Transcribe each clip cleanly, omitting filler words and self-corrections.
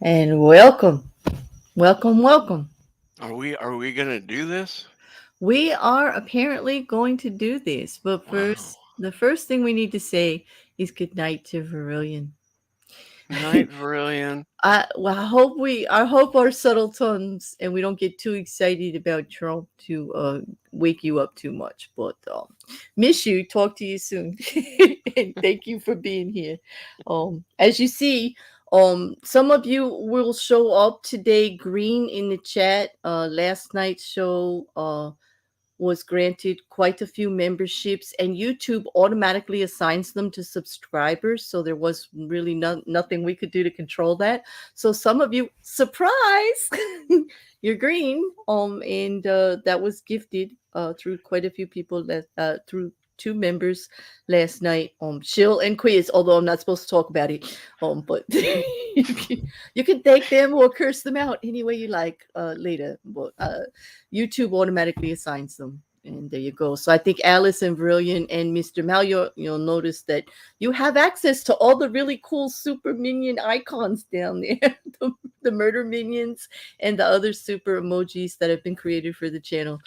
And welcome, welcome, welcome. Are we gonna do this? We are apparently going to do this, but Wow. first, the first thing we need to say is good night to Verillion. Good night, Verillion. I hope our subtle tones and we don't get too excited about Trump to wake you up too much. But miss you. Talk to you soon, and thank you for being here. As you see, some of you will show up today green in the chat. Last night's show was granted quite a few memberships, and YouTube automatically assigns them to subscribers. So there was really nothing we could do to control that. So some of you, surprise, you're green. And that was gifted through quite a few people that through two members last night. Shill and Quiz, although I'm not supposed to talk about it. But you can thank them or curse them out any way you like later. But YouTube automatically assigns them. And there you go. So I think Alice and Brilliant and Mr. Mal, you'll notice that you have access to all the really cool super minion icons down there. the murder minions and the other super emojis that have been created for the channel.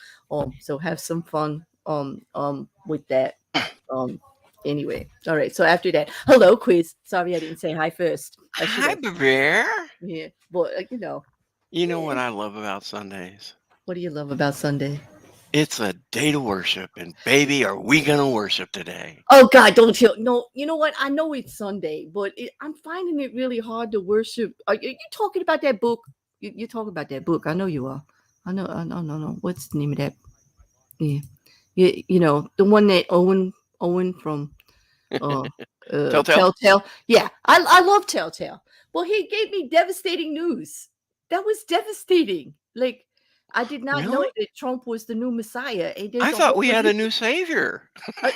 So have some fun with that. Um anyway. All right. So after that, hello, Quiz. Sorry I didn't say hi first. I should Hi, have. Bear. Yeah. But You know what yeah. I love about Sundays? What do you love about Sunday? It's a day to worship, and baby, are we gonna worship today? Oh God, don't you? No, you know what? I know it's Sunday, but I'm finding it really hard to worship. Are you talking about that book? You're talking about that book. I know you are. I know. I know. No. What's the name of that? Yeah, you know the one that Owen from uh Telltale. Telltale. Yeah, I love Telltale. Well, he gave me devastating news. That was devastating. Like I did not know Really? that Trump was the new Messiah, and there's I a thought whole we had a religion. new savior. I,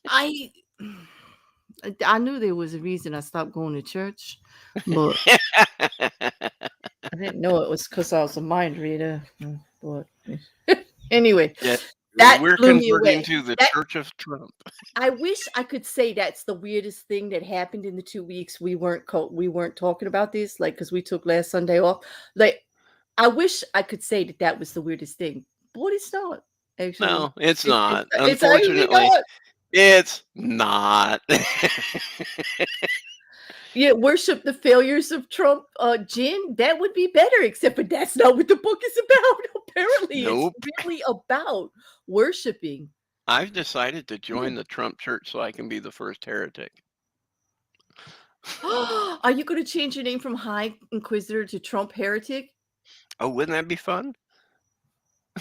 I I knew there was a reason I stopped going to church, but I didn't know it was because I was a mind reader. But anyway, Yeah, that we're blew me converting away. to the That Church of Trump. I wish I could say that's the weirdest thing that happened in the 2 weeks we weren't talking about this, like because we took last Sunday off. Like I wish I could say that that was the weirdest thing, but it's not actually. No, it's not. It's actually Unfortunately, not. it's not. Yeah, worship the failures of Trump, Jin, that would be better, except for that's not what the book is about. Apparently, it's Nope. really about worshiping. I've decided to join the Trump church so I can be the first heretic. Are you going to change your name from High Inquisitor to Trump Heretic? Oh, wouldn't that be fun?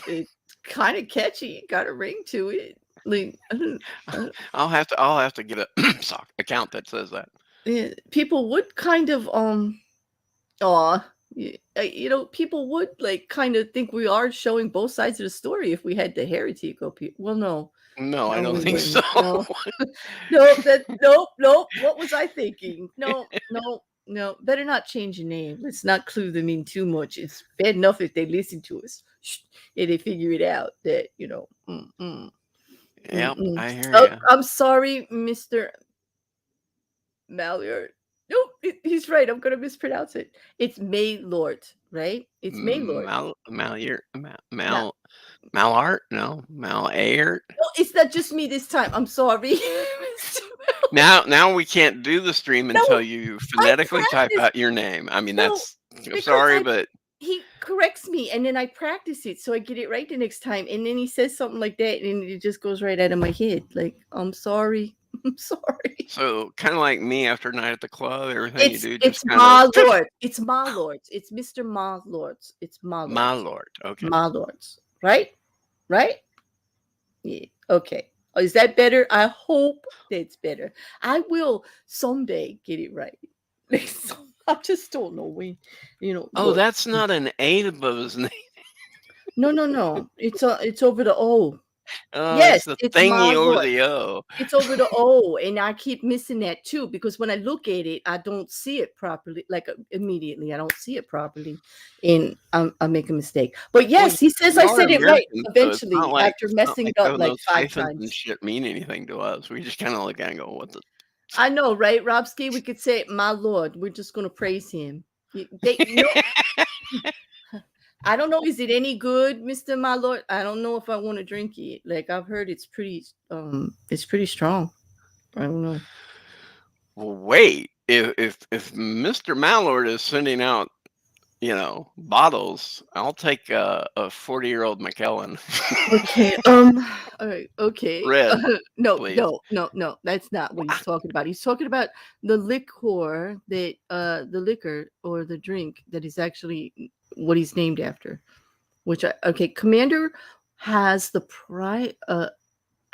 It's kind of catchy, got a ring to it. Like, I don't- I'll have to get a sock account that says that. people would kind of aw, people would like kind of think we are showing both sides of the story if we had the heretic go. Well, no, No, I no, don't we think so. wouldn't. No, nope. What was I thinking? No, no, no. Better not change your name. Let's not clue them in too much. It's bad enough if they listen to us and they figure it out that Yep, mm-mm. I hear Oh, you. I'm sorry, Mr. Malliard. Nope, he's right. I'm gonna mispronounce it. It's Maylord, right? It's Maylord. Mal. Malart? No, Malart. No, it's not just me this time. I'm sorry, Mr. Malliard. Now we can't do the stream No, until you I phonetically type practice. out your name. I mean, No, that's I'm because sorry, I but he corrects me and then I practice it so I get it right the next time. And then he says something like that and it just goes right out of my head. Like, I'm sorry. I'm sorry. so kind of like me after night at the club, everything you It's do it's just kind of my lord. It's my lords. It's Mr. My Lords. It's my my lords. lord. Okay. My lords. Right? Right? Yeah. Okay. Oh, is that better? I hope that's better. I will someday get it right. I just don't know when, Oh, but that's not an A above his name. no. It's over the O. Oh, Yes, it's the it's my thingy over lord. the O. It's over the O, and I keep missing that too because when I look at it, I don't see it properly. Like immediately, I don't see it properly, and I make a mistake. But Well, yes, he says you I are said it right American, so eventually after it's not messing like it up having like those 5 hyphens and times. shit mean anything to us. We just kind of look at it and go, "What the." I know, right, Robski? We could say, "My Lord." We're just gonna praise him. They no, I don't know. Is it any good, Mister My Lord? I don't know if I want to drink it. Like I've heard, it's pretty strong. I don't know. Well, wait. If Mr. Mallord is sending out, bottles, I'll take a 40-year-old Macallan. Okay. All right. Okay. Red, No. please. No. That's not what he's talking about. He's talking about the liquor the liquor or the drink that is actually what he's named after. Okay. Commander has the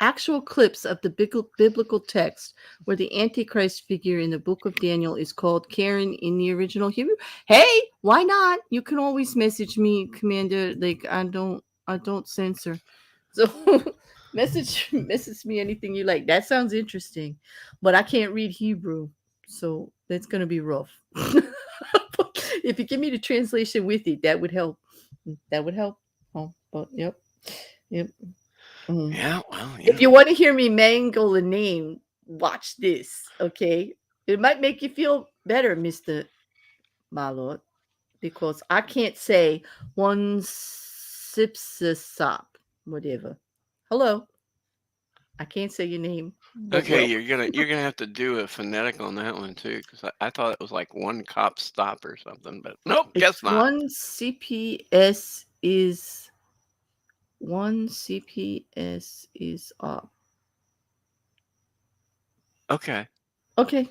actual clips of the biblical text where the Antichrist figure in the book of Daniel is called Karen in the original Hebrew. Hey, why not? You can always message me, Commander. Like I don't censor. So message me anything you like. That sounds interesting. But I can't read Hebrew. So that's gonna be rough. If you give me the translation with it, that would help. That would help. Oh, but yep. Yep. Mm. Yeah, well, If you want to hear me mangle a name, watch this, okay? It might make you feel better, Mr. My Lord, because I can't say one sipsisop, whatever. Hello. I can't say your name, but Okay, well, you're gonna have to do a phonetic on that one too, because I thought it was like one cop stop or something, but nope, it's guess not. one CPS is up. Okay, Okay.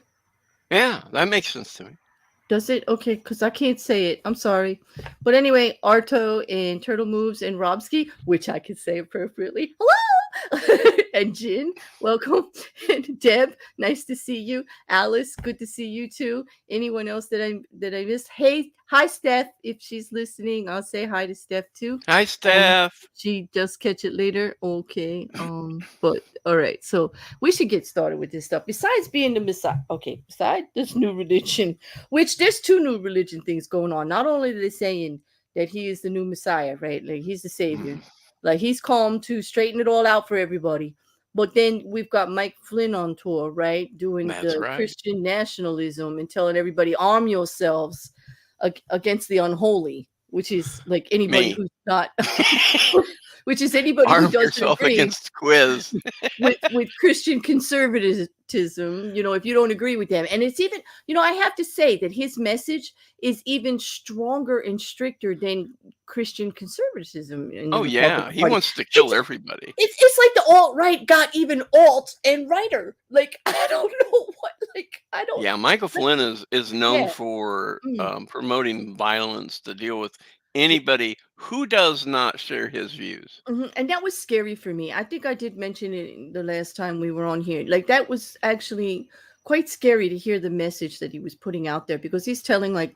yeah, that makes sense to me. Does it? Okay, because I can't say it. I'm sorry. But anyway, Arto and Turtle Moves and Robski, which I can say appropriately. Hello! And Jin, welcome. And Deb, nice to see you. Alice, good to see you too. Anyone else that I missed? Hey, hi Steph. If she's listening, I'll say hi to Steph too. Hi, Um, Steph. she just catch it later. Okay. But all right. So we should get started with this stuff. Besides being the Messiah, okay, besides this new religion, which there's two new religion things going on. Not only are they saying that he is the new Messiah, right? Like he's the savior. Like he's come to straighten it all out for everybody. But then we've got Mike Flynn on tour, right? Doing That's the right. Christian nationalism and telling everybody arm yourselves against the unholy, which is like anybody Me. who's not which is anybody who Arm doesn't yourself agree against quiz. with Christian conservatism, if you don't agree with them. And it's even, I have to say that his message is even stronger and stricter than Christian conservatism in the Oh yeah, Republican he Party. wants to kill It's everybody. it's like the alt-right got even alt and righter. Like, I don't know what, like, I don't, Yeah, Michael Flynn is known yeah. for Mm. promoting violence to deal with anybody who does not share his views. And that was scary for me. I think I did mention it the last time we were on here. Like that was actually quite scary to hear the message that he was putting out there, because he's telling, like,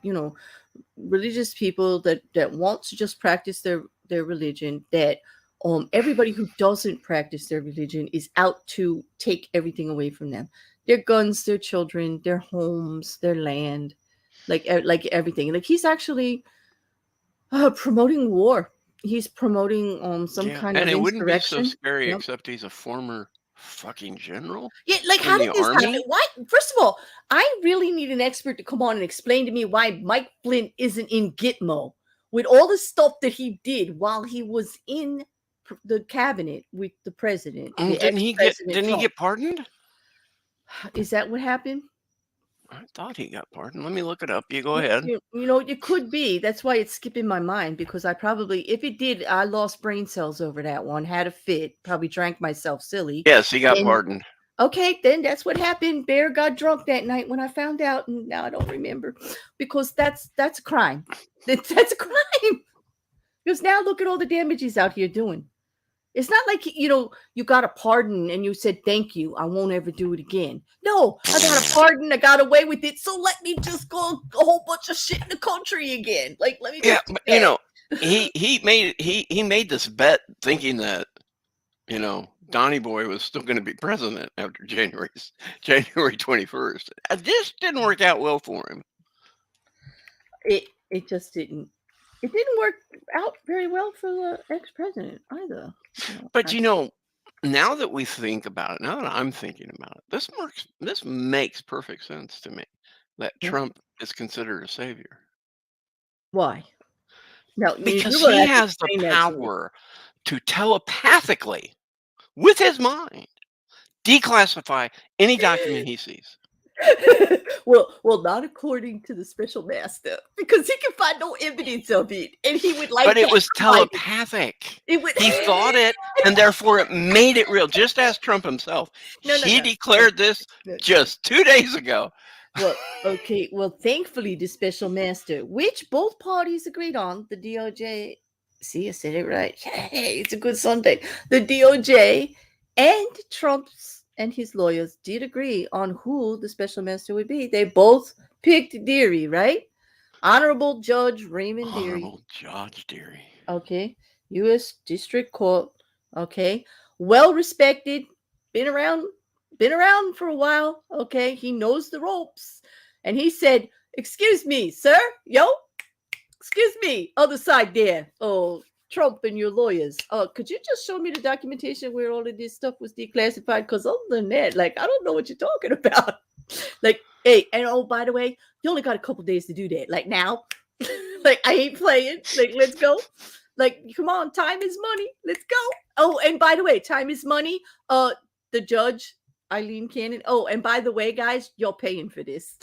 religious people that want to just practice their religion, that everybody who doesn't practice their religion is out to take everything away from them, their guns, their children, their homes, their land, like everything. Like, he's actually promoting war. He's promoting some Yeah, kind and of it wouldn't be so insurrection. scary, Yep. except he's a former fucking general Yeah, like, in how the did this happen? army. Why? First of all, I really need an expert to come on and explain to me why Mike Flynn isn't in Gitmo with all the stuff that he did while he was in the cabinet with the president, the ex-president Didn't he Trump. get pardoned? Is that what happened? I thought he got pardoned. Let me look it up. You go ahead. It could be. That's why it's skipping my mind, because I probably, if it did, I lost brain cells over that one, had a fit, probably drank myself silly. Yes, he got And pardoned. okay, then that's what happened. Bear got drunk that night when I found out, and now I don't remember, because that's a crime. That's a crime. Because now look at all the damage he's out here doing. It's not like, you got a pardon and you said, thank you, I won't ever do it again. No, I got a pardon, I got away with it, so let me just go a whole bunch of shit in the country again. Like, let me Yeah, just but, he made this bet thinking that, Donnie Boy was still going to be president after January 21st. This didn't work out well for him. It just didn't. It didn't work out very well for the ex-president either. But now that we think about it, now that I'm thinking about it, this makes perfect sense to me that Yeah. Trump is considered a savior. Why? No, Because you will he have to has the explain that to me. power to telepathically, with his mind, declassify any document he sees. well, not according to the special master, because he can find no evidence of it, and he would like. But it was to find it. telepathic. It would. He thought it, and therefore it made it real. Just as Trump himself, he declared this just 2 days ago. Well, okay. Well, thankfully, the special master, which both parties agreed on, the DOJ. See, I said it right. Hey, it's a good Sunday. The DOJ and Trump's and his lawyers did agree on who the special master would be. They both picked Dearie, right? Honorable Judge Raymond Dearie. Honorable Judge Dearie. Okay. U.S. District Court. Okay. Well respected. Been around for a while. Okay. He knows the ropes. And he said, excuse me, sir. Yo. Excuse me. Other side there. Oh, Trump and your lawyers. Could you just show me the documentation where all of this stuff was declassified? Because other than that, like, I don't know what you're talking about. Like, hey, and oh, by the way, you only got a couple days to do that. Like, now. Like, I ain't playing. Like, let's go. Like, come on, time is money. Let's go. Oh, and by the way, time is money. The judge, Aileen M. Oh, and by the way, guys, you're paying for this.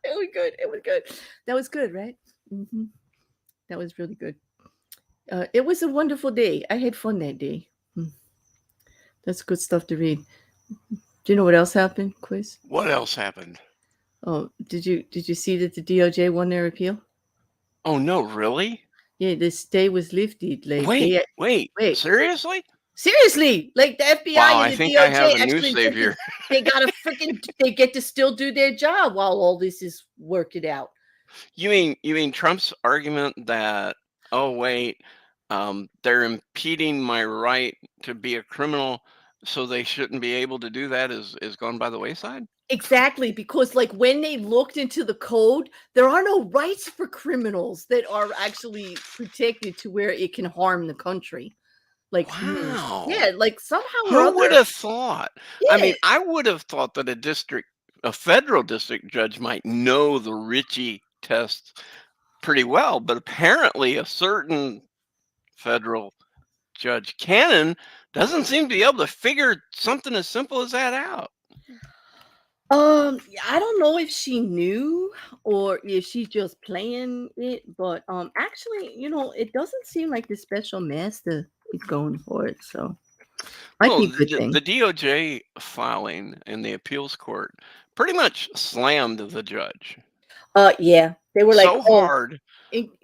It was good. It was good. That was good, right? Mm-hmm. That was really good. It was a wonderful day. I had fun that day. That's good stuff to read. Do you know what else happened, Quiz? What else happened? Oh, did you see that the DOJ won their appeal? Oh no, really? Yeah, the stay was lifted. Like, wait, seriously? Seriously, like the FBI Wow, and the I think DOJ I have a new actually savior. They get to still do their job while all this is working out. You mean Trump's argument that, oh wait, they're impeding my right to be a criminal, so they shouldn't be able to do that is gone by the wayside? Exactly, because like when they looked into the code, there are no rights for criminals that are actually protected to where it can harm the country. Like, wow. Yeah, like somehow who would have thought? Yeah. I mean, I would have thought that a federal district judge might know the Ritchie test pretty well, but apparently a certain federal Judge Cannon doesn't seem to be able to figure something as simple as that out. I don't know if she knew or if she's just playing it, but actually, it doesn't seem like the special master is going for it, so might be a good thing. The DOJ filing in the appeals court pretty much slammed the judge. Yeah, they were like so hard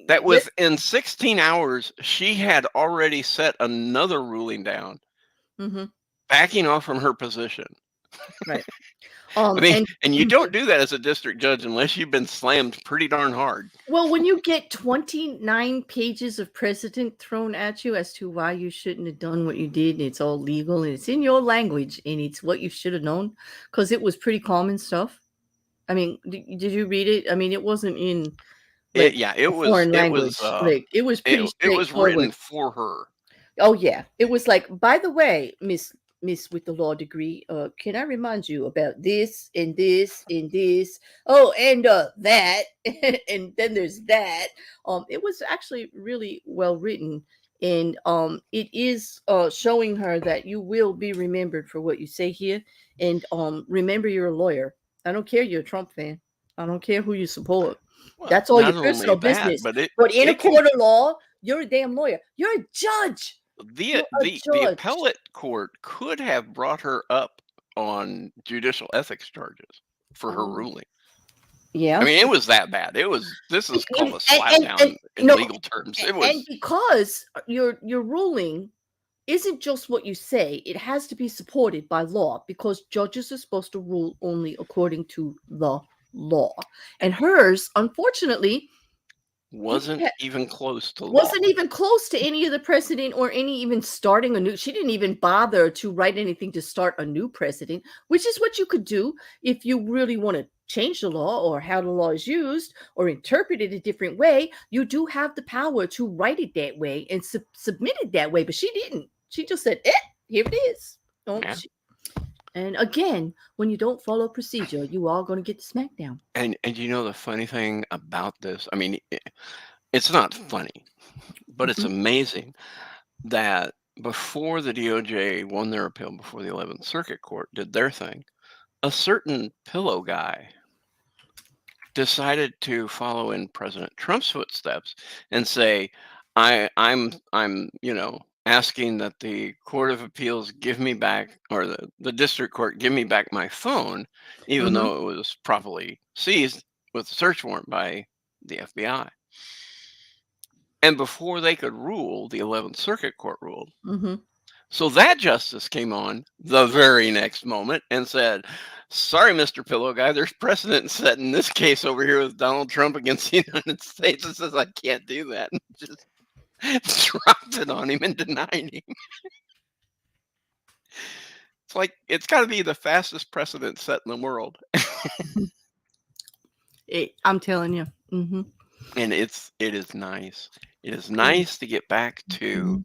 that within 16 hours she had already set another ruling down, backing off from her position. Right. I mean, and you Mhm. don't do that as a district judge unless you've been slammed pretty darn hard. Well, when you get 29 pages of precedent thrown at you as to why you shouldn't have done what you did, and it's all legal and it's in your language and it's what you should have known, because it was pretty common stuff. I mean, did you read it? I mean, it wasn't in like It a was foreign language. Like it was pretty it was written straightforward. for her. Oh yeah, it was like, by the way, Miss with the law degree, can I remind you about this and this and this? Oh, and that, and then there's that. It was actually really well written, and it is showing her that you will be remembered for what you say here, and remember you're a lawyer. I don't care you're a Trump fan. I don't care who you support. Well, That's all your not only personal that, business. but But in a it can court of law, you're a damn lawyer. You're a judge. You're a the judge. appellate court could have brought her up on judicial ethics charges for her ruling. I Yeah. mean, it was that bad. This is called a And slapdown in no, legal terms. It and was because your ruling isn't just what you say, it has to be supported by law, because judges are supposed to rule only according to the law. And hers, unfortunately, wasn't even close to law. wasn't even close to any of the precedent or any even starting a new. She didn't even bother to write anything to start a new precedent, which is what you could do if you really want to change the law or how the law is used or interpret it a different way. You do have the power to write it that way and submit it that way, but she didn't. She just said, here it is. Yeah. And again, when you don't follow procedure, you are going to get the smackdown. And you know the funny thing about this, I mean, it's not funny, but it's amazing that before the DOJ won their appeal before the 11th Circuit Court did their thing, a certain pillow guy decided to follow in President Trump's footsteps and say, I'm asking that the Court of Appeals give me back, or the district court give me back my phone, even though it was properly seized with a search warrant by the FBI. And before they could rule, the 11th Circuit Court ruled. So that justice came on the very next moment and said, sorry, Mr. Pillow Guy, there's precedent set in this case over here with Donald Trump against the United States. It says I can't do that. And just dropped it on him and denied him. It's like, it's got to be the fastest precedent set in the world. I'm telling you. And it is nice. It is nice to get back to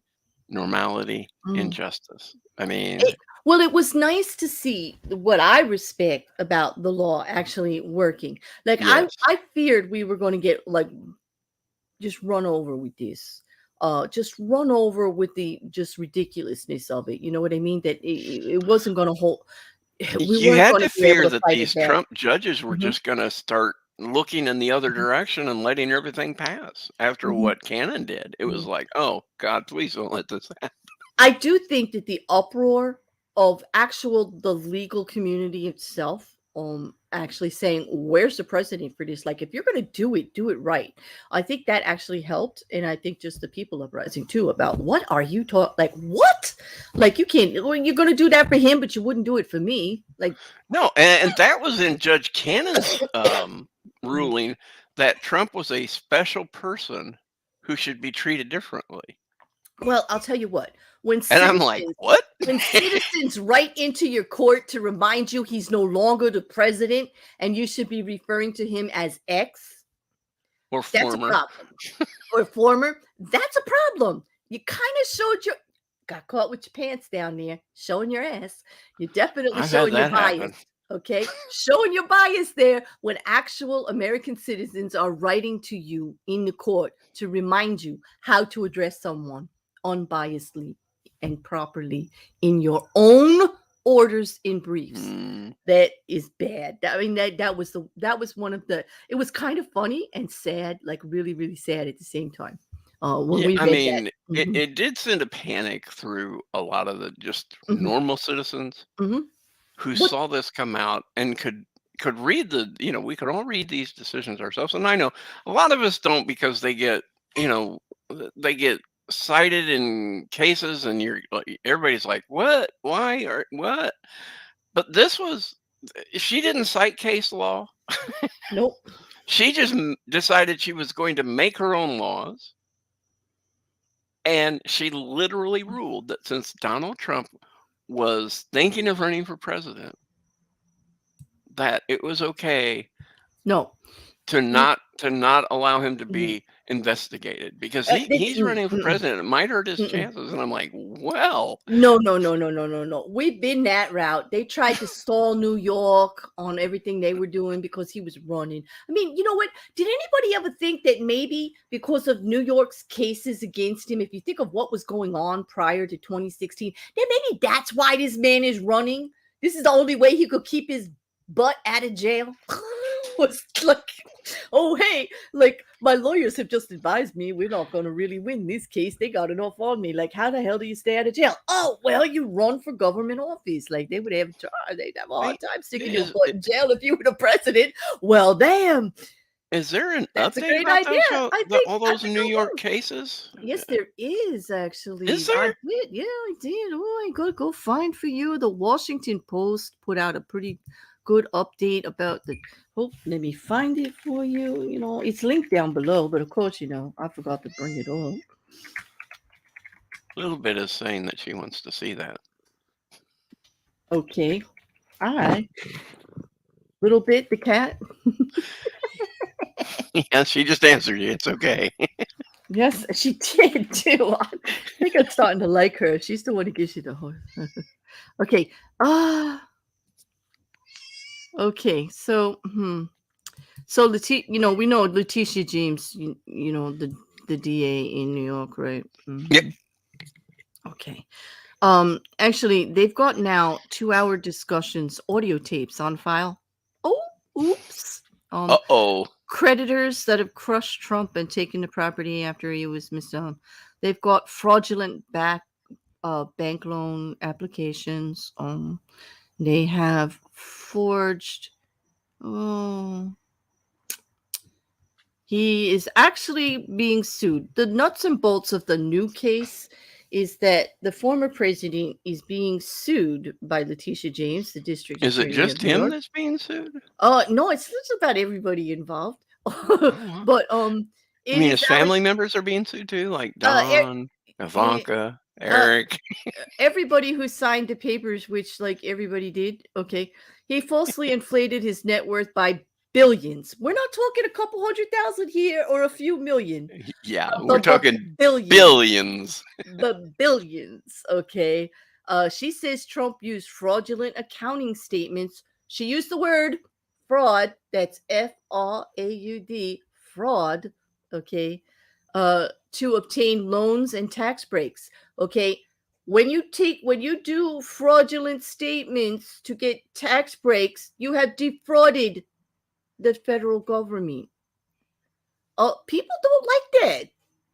normality and justice. I mean, well, it was nice to see what I respect about the law actually working. Like yes. I feared we were going to get like just run over with this. Just run over with the just ridiculousness of it. You know what I mean? That it wasn't going to hold. You had to fear that these Trump judges were just going to start looking in the other direction and letting everything pass after what Cannon did. It was like, oh God, please don't let this happen. I do think that the uproar of the legal community itself, actually saying, where's the precedent for this? Like, if you're going to do it right. I think that actually helped. And I think just the people uprising too about what are you talking, like, what? Like, you can't, you're going to do that for him, but you wouldn't do it for me. Like, no. And that was in Judge Cannon's ruling that Trump was a special person who should be treated differently. Well, I'll tell you what. And I'm like, what? When citizens write into your court to remind you he's no longer the president and you should be referring to him as X or that's former, a problem. Or former, that's a problem. You kind of got caught with your pants down there, showing your ass. You're definitely showing your bias. Okay, showing your bias there when actual American citizens are writing to you in the court to remind you how to address someone unbiasedly and properly in your own orders in briefs. That is bad. I mean, that was one of the. It was kind of funny and sad, like really, really sad at the same time. It did send a panic through a lot of the just normal citizens who saw this come out and could read we could all read these decisions ourselves. And I know a lot of us don't, because they get cited in cases and everybody's like, what, why, or what? But this was, she didn't cite case law. Nope. She just decided she was going to make her own laws. And she literally ruled that since Donald Trump was thinking of running for president, that it was okay No. to not allow him to be investigated, because he's running for president. It might hurt his chances. And I'm like, well, no. We've been that route. They tried to stall New York on everything they were doing because he was running. I mean, you know what? Did anybody ever think that maybe because of New York's cases against him, if you think of what was going on prior to 2016, then maybe that's why this man is running? This is the only way he could keep his butt out of jail. Was like, oh, hey, like, my lawyers have just advised me we're not going to really win this case. They got enough on me. Like, how the hell do you stay out of jail? Oh, well, you run for government office. Like, they'd have a hard time sticking your butt in jail if you were the president. Well, damn. Is there an That's a update great about idea. all those New York cases? Yes, there is, actually. Is there? I did. Oh, I gotta go find for you. The Washington Post put out a pretty good update about the. Oh, let me find it for you. You know, it's linked down below, but of course, you know, I forgot to bring it up. A little bit is saying that she wants to see that. Okay. All right. Little bit, the cat. Yeah, she just answered you. It's okay. Yes, she did too. I think I'm starting to like her. She's the one who gives you the horse. Okay. Okay. So, so you know, we know Letitia James. You know, the DA in New York, right? Mm-hmm. Yep. Okay. Actually, they've got now 2-hour discussions, audio tapes on file. Oh, oops. Uh-oh. Creditors that have crushed Trump and taken the property after he was misdone. They've got fraudulent bank loan applications. They have forged. Oh, he is actually being sued. The nuts and bolts of the new case is that the former president is being sued by Letitia James, the district attorney. Is it just him that's being sued? No, it's about everybody involved. But I mean, his family members are being sued too, like Don, Ivanka, Eric. Everybody who signed the papers, which like everybody did. Okay, he falsely inflated his net worth by billions. We're not talking a couple 100,000 here or a few million. Yeah, we're talking billions. The billions. Okay. She says Trump used fraudulent accounting statements. She used the word fraud. That's FRAUD, fraud. Okay. To obtain loans and tax breaks. Okay. When you do fraudulent statements to get tax breaks, you have defrauded the federal government. People don't like that.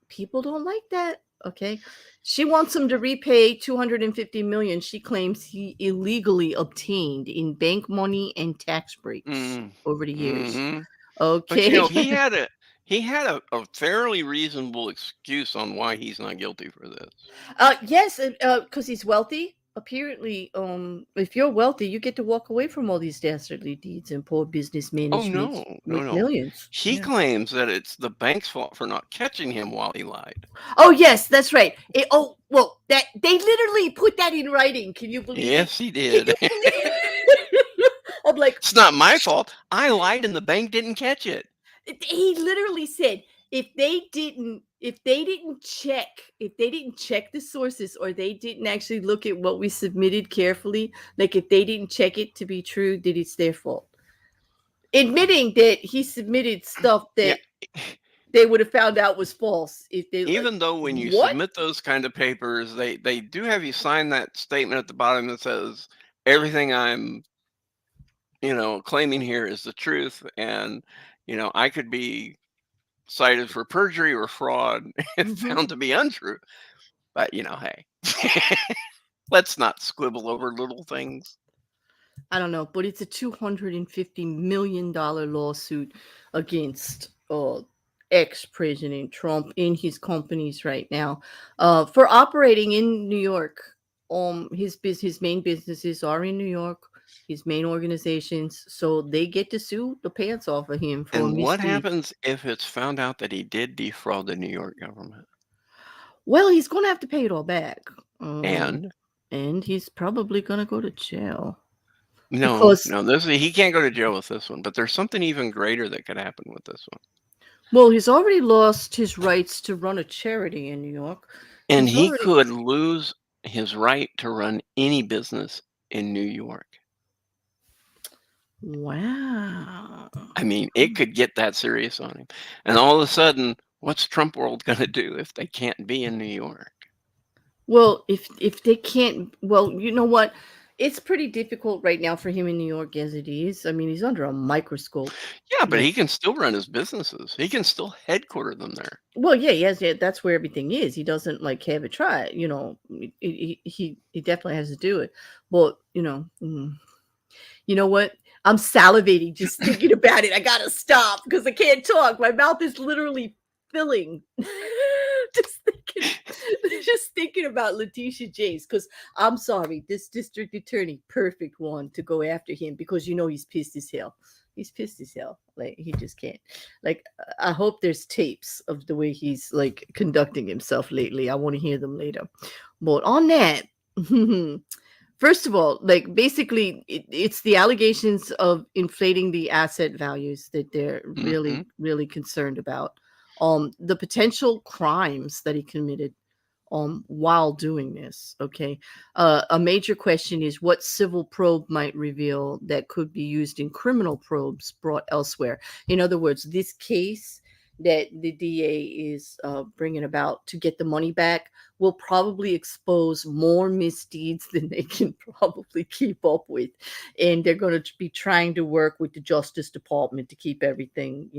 People don't like that. Okay. She wants him to repay $250 million she claims he illegally obtained in bank money and tax breaks over the years. Mm-hmm. Okay. But you know, he had a fairly reasonable excuse on why he's not guilty for this. Yes, because he's wealthy. Apparently, if you're wealthy, you get to walk away from all these dastardly deeds and poor businessmen. Oh no, millions. He claims that it's the bank's fault for not catching him while he lied. Oh yes, that's right. That they literally put that in writing. Can you believe? Yes, he did. I'm like, it's not my fault. I lied and the bank didn't catch it. He literally said if they didn't check the sources, or they didn't actually look at what we submitted carefully, like if they didn't check it to be true, that it's their fault. Admitting that he submitted stuff that they would have found out was false if they. Even though when you submit those kind of papers, they do have you sign that statement at the bottom that says everything I'm, claiming here is the truth, and I could be cited for perjury or fraud if found to be untrue. But hey, let's not squibble over little things. I don't know, but it's a $250 million lawsuit against ex-President Trump in his companies right now for operating in New York. His main businesses are in New York. his main organizations, so they get to sue the pants off of him for And what misdeeds. happens if it's found out that he did defraud the New York government? Well, he's going to have to pay it all back. And And he's probably going to go to jail. no, Because, he can't go to jail with this one, but there's something even greater that could happen with this one. well, he's already lost his rights to run a charity in New York. And He's he already. could lose his right to run any business in New York. Wow. I mean, it could get that serious on him. And all of a sudden, what's Trump world going to do if they can't be in New York? Well, if they can't, well, you know what? It's pretty difficult right now for him in New York as it is. I mean, he's under a microscope. Yeah, but Like, he can still run his businesses. He can still headquarter them there. well, yeah, yes, yeah, that's where everything is. He doesn't like have it try. You know, he definitely has to do it. But you know what? I'm salivating just thinking about it. I gotta stop because I can't talk. My mouth is literally filling. just thinking about Letitia James. Because I'm sorry, this district attorney, perfect one to go after him because he's pissed as hell. He's pissed as hell. Like he just can't. Like I hope there's tapes of the way he's like conducting himself lately. I want to hear them later. But on that. First of all, like basically, it's the allegations of inflating the asset values that they're really, really concerned about. The potential crimes that he committed while doing this. Okay, a major question is what civil probe might reveal that could be used in criminal probes brought elsewhere. In other words, this case that the DA is bringing about to get the money back will probably expose more misdeeds than they can probably keep up with. And they're going to be trying to work with the Justice Department to keep everything,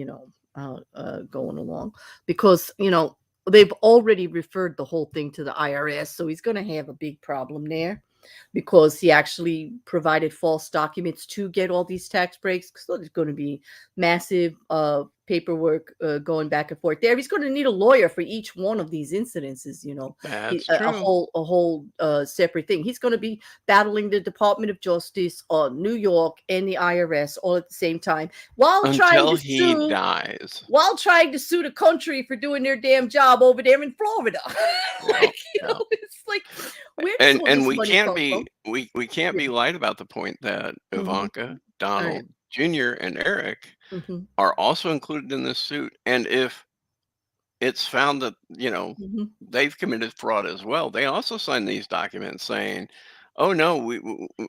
going along. Because, they've already referred the whole thing to the IRS. So he's going to have a big problem there because he actually provided false documents to get all these tax breaks. So there's going to be massive paperwork going back and forth there. He's going to need a lawyer for each one of these incidences, That's a true. whole separate thing. He's going to be battling the Department of Justice, New York, and the IRS all at the same time while Until he dies. While trying to sue the country for doing their damn job over there in Florida. It's like and we can't be we can't be light about the point that Ivanka, Donald Jr., and Eric are also included in this suit. And if it's found that they've committed fraud as well, they also signed these documents saying, "Oh no, we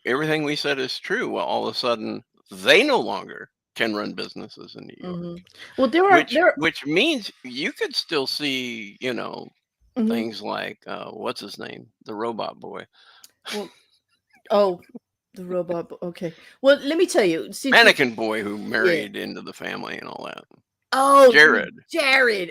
everything we said is true." Well, all of a sudden, they no longer can run businesses in New York. Well, which means you could still see things like what's his name, the robot boy. Well, the robot. Okay. Well, let me tell you, Mannequin boy who married into the family and all that. Oh, Jared.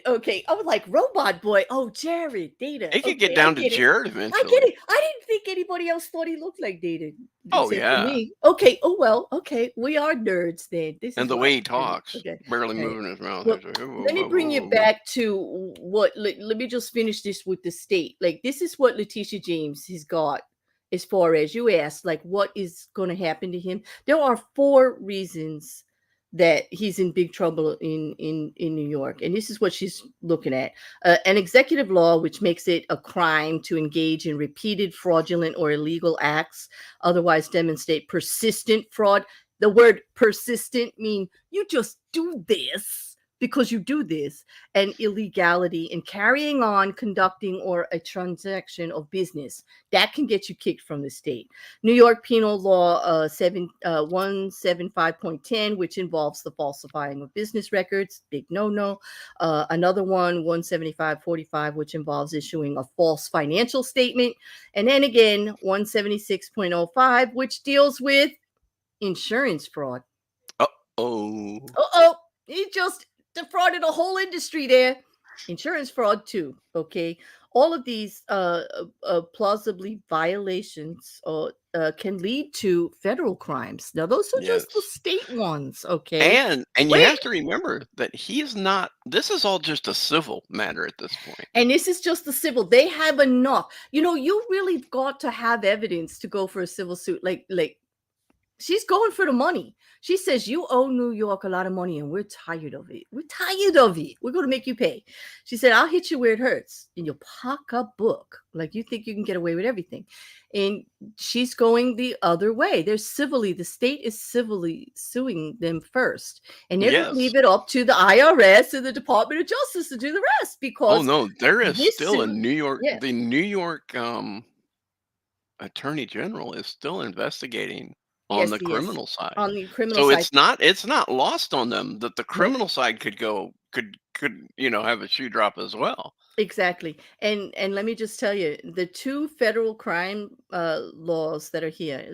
Okay. I was like, robot boy. Oh, Jared. Data. He could get down to Jared eventually. I get it. I didn't think anybody else thought he looked like Data. Oh, yeah. Me. Okay. Oh, well. Okay. We are nerds then. And the way he talks, barely moving his mouth. Well, let me bring you back to what, let me just finish this with the state. Like, this is what Letitia James has got as far as you asked, like, what is going to happen to him? There are 4 reasons that he's in big trouble in New York. And this is what she's looking at. An executive law which makes it a crime to engage in repeated fraudulent or illegal acts, otherwise demonstrate persistent fraud. The word persistent mean you just do this because you do this, and illegality in carrying on, conducting, or a transaction of business. That can get you kicked from the state. New York Penal Law 175.10, which involves the falsifying of business records. Big no-no. Another one, 175.45, which involves issuing a false financial statement. And then again, 176.05, which deals with insurance fraud. He just defrauded a whole industry there. Insurance fraud too. Okay, all of these plausibly violations can lead to federal crimes. Now those are just the state ones. Okay, and you have to remember that he's not. This is all just a civil matter at this point. And this is just the civil. They have enough. You really got to have evidence to go for a civil suit. Like She's going for the money. She says, you owe New York a lot of money and we're tired of it. We're tired of it. We're going to make you pay. She said, I'll hit you where it hurts in your pocketbook. Like you think you can get away with everything. And she's going the other way. The state is civilly suing them first. And they're going to leave it up to the IRS and the Department of Justice to do the rest because. Oh, no, there is still in New York. Yeah. The New York Attorney General is still investigating on the criminal side. On the criminal side. So it's not lost on them that the criminal side could have a shoe drop as well. Exactly. And let me just tell you, the two federal crime laws that are here,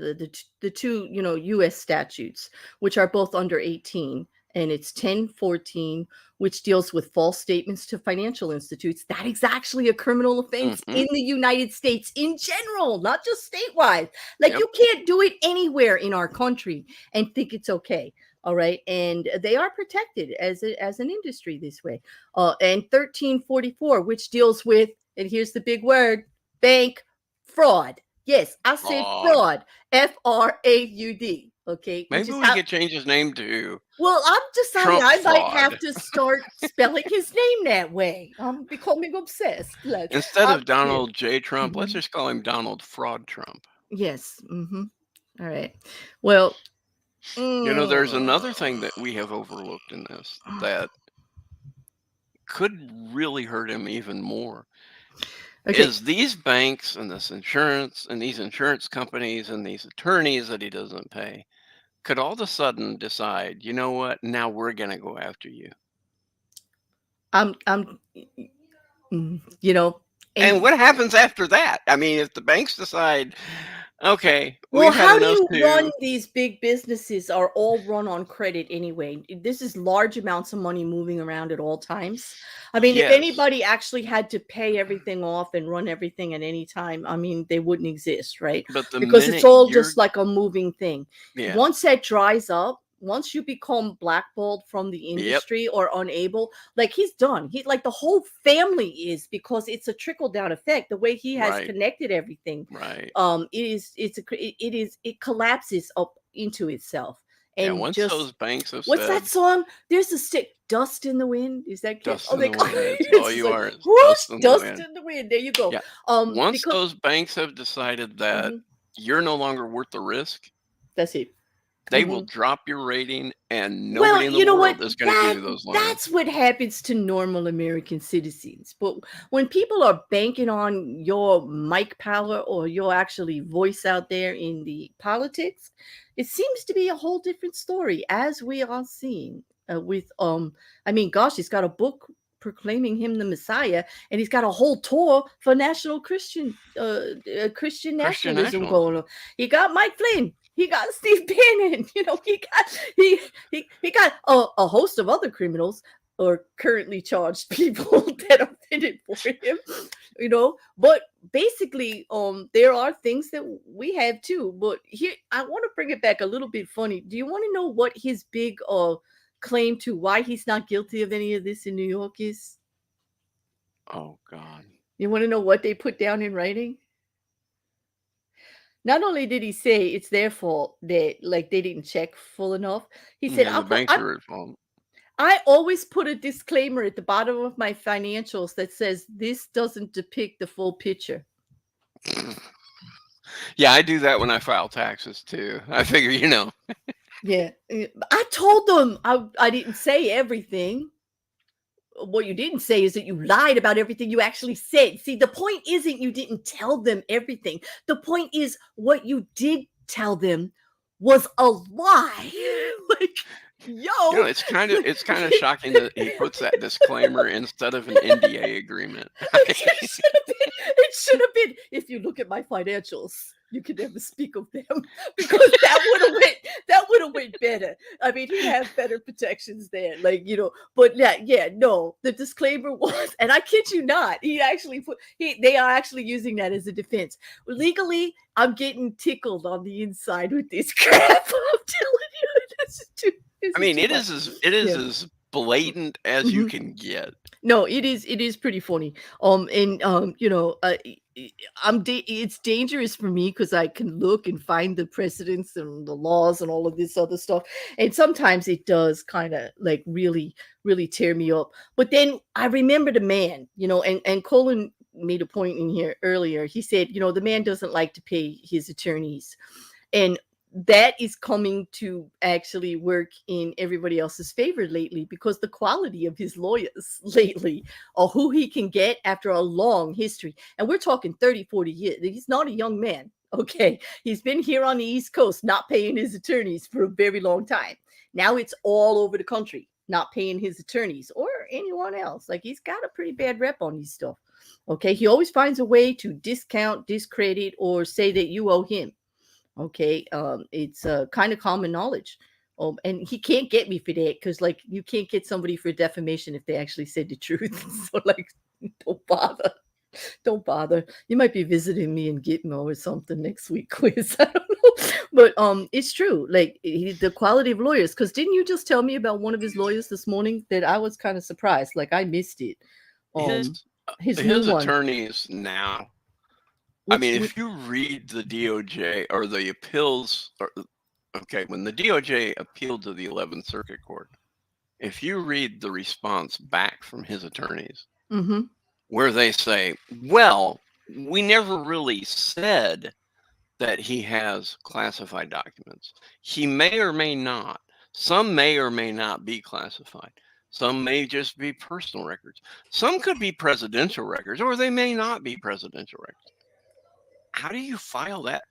the two, U.S. statutes, which are both under 18, and it's 1014, which deals with false statements to financial institutes. That is actually a criminal offense in the United States in general, not just statewide. Like you can't do it anywhere in our country and think it's okay. All right. And they are protected as an industry this way. And 1344, which deals with, and here's the big word, bank fraud. Yes, I said fraud. F-R-A-U-D. Okay. Maybe we could change his name to. Well, I'm deciding I might have to start spelling his name that way. I'm becoming obsessed. Instead of Donald J. Trump, let's just call him Donald Fraud Trump. Yes. All right. Well, there's another thing that we have overlooked in this that could really hurt him even more. Okay. Is these banks and this insurance and these insurance companies and these attorneys that he doesn't pay could all of a sudden decide, you know what, now we're going to go after you. And what happens after that? I mean, if the banks decide, okay. Well, how do you run these big businesses are all run on credit anyway? This is large amounts of money moving around at all times. I mean, if anybody actually had to pay everything off and run everything at any time, I mean, they wouldn't exist, right? Because it's all just like a moving thing. Yeah. Once that dries up, once you become blackballed from the industry or unable, like he's done. He like the whole family is, because it's a trickle down effect. The way he has connected everything, it collapses up into itself. And once those banks have what's that song? There's a stick, Dust in the Wind. Is that Dust in the Wind? All you are is Dust in the Wind. There you go. Yeah. Once those banks have decided that you're no longer worth the risk, that's it. They will drop your rating, and nobody in the world is going to give you those loans. That's what happens to normal American citizens. But when people are banking on your mic power or your actually voice out there in the politics, it seems to be a whole different story, as we are seeing with he's got a book proclaiming him the Messiah, and he's got a whole tour for national Christian nationalism going on. He got Mike Flynn. He got Steve Bannon, he got a host of other criminals or currently charged people that are fitted for him, but basically, there are things that we have too. But here, I want to bring it back a little bit funny. Do you want to know what his big claim to why he's not guilty of any of this in New York is? Oh, God. You want to know what they put down in writing? Not only did he say it's their fault that they didn't check full enough, he said, I always put a disclaimer at the bottom of my financials that says this doesn't depict the full picture. Yeah, I do that when I file taxes too. I figure, Yeah, I told them I didn't say everything. What you didn't say is that you lied about everything you actually said. See, the point isn't you didn't tell them everything. The point is what you did tell them was a lie. It's kind of shocking that he puts that disclaimer instead of an NDA agreement. It should have been. If you look at my financials, you can never speak of them, because that would have went better. I mean, he'd have better protections there, But no, the disclaimer was, and I kid you not, he actually they are actually using that as a defense. Legally, I'm getting tickled on the inside with this crap. I'm telling you, it is as blatant as you can get. No, it is pretty funny. it's dangerous for me because I can look and find the precedents and the laws and all of this other stuff. And sometimes it does kind of like really, really tear me up. But then I remember the man, and Colin made a point in here earlier. He said, the man doesn't like to pay his attorneys. And that is coming to actually work in everybody else's favor lately, because the quality of his lawyers lately, or who he can get after a long history. And we're talking 30, 40 years. He's not a young man. Okay. He's been here on the East Coast, not paying his attorneys for a very long time. Now it's all over the country, not paying his attorneys or anyone else. Like, he's got a pretty bad rep on these stuff. Okay. He always finds a way to discount, discredit, or say that you owe him. Okay. It's kind of common knowledge. And he can't get me for that, because like, you can't get somebody for defamation if they actually said the truth. So like, don't bother. You might be visiting me in Gitmo or something next week, Quiz. I don't know. But it's true. Like, the quality of lawyers, because didn't you just tell me about one of his lawyers this morning that I was kind of surprised? Like, I missed it. His new one. Attorneys now. If you read the DOJ or the appeals, when the DOJ appealed to the 11th Circuit Court, if you read the response back from his attorneys, where they say, well, we never really said that he has classified documents. He may or may not. Some may or may not be classified. Some may just be personal records. Some could be presidential records, or they may not be presidential records. How do you file that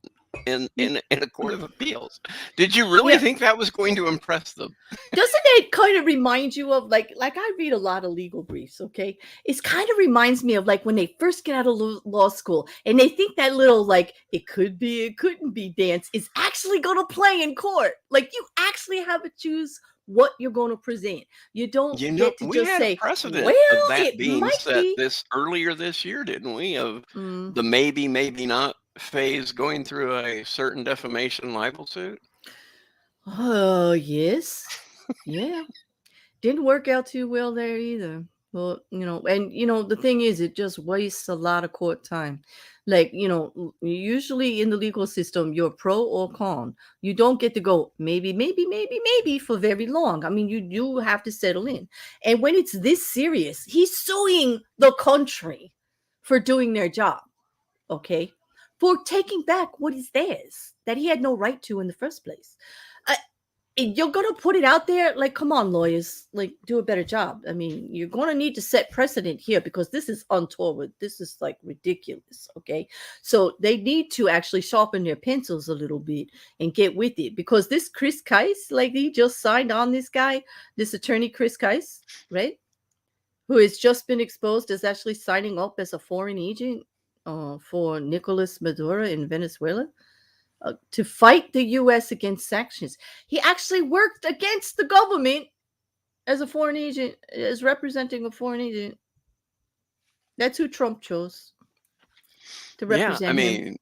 in a court of appeals? Did you really think that was going to impress them? Doesn't it kind of remind you of like I read a lot of legal briefs, okay? It kind of reminds me of like when they first get out of law school and they think that little like it could be, it couldn't be dance is actually going to play in court. Like, you actually have to choose what you're going to present. You don't get to just say, precedent well, of that it being might set be. earlier this year, didn't we? Of the maybe not phase going through a certain defamation libel suit. Oh, yes. Yeah. Didn't work out too well there either. Well, the thing is, it just wastes a lot of court time. Like, usually in the legal system, you're pro or con. You don't get to go maybe for very long. I mean, you do have to settle in. And when it's this serious, he's suing the country for doing their job. Okay. For taking back what is theirs that he had no right to in the first place. You're going to put it out there? Like, come on, lawyers, like, do a better job. I mean, you're going to need to set precedent here, because this is untoward. This is like ridiculous. Okay. So they need to actually sharpen their pencils a little bit and get with it, because this Chris Keiss, like, he just signed on this guy, this attorney, Chris Keiss, right? Who has just been exposed as actually signing up as a foreign agent for Nicolas Maduro in Venezuela. To fight the U.S. against sanctions. He actually worked against the government as a foreign agent, as representing a foreign agent. That's who Trump chose to represent him.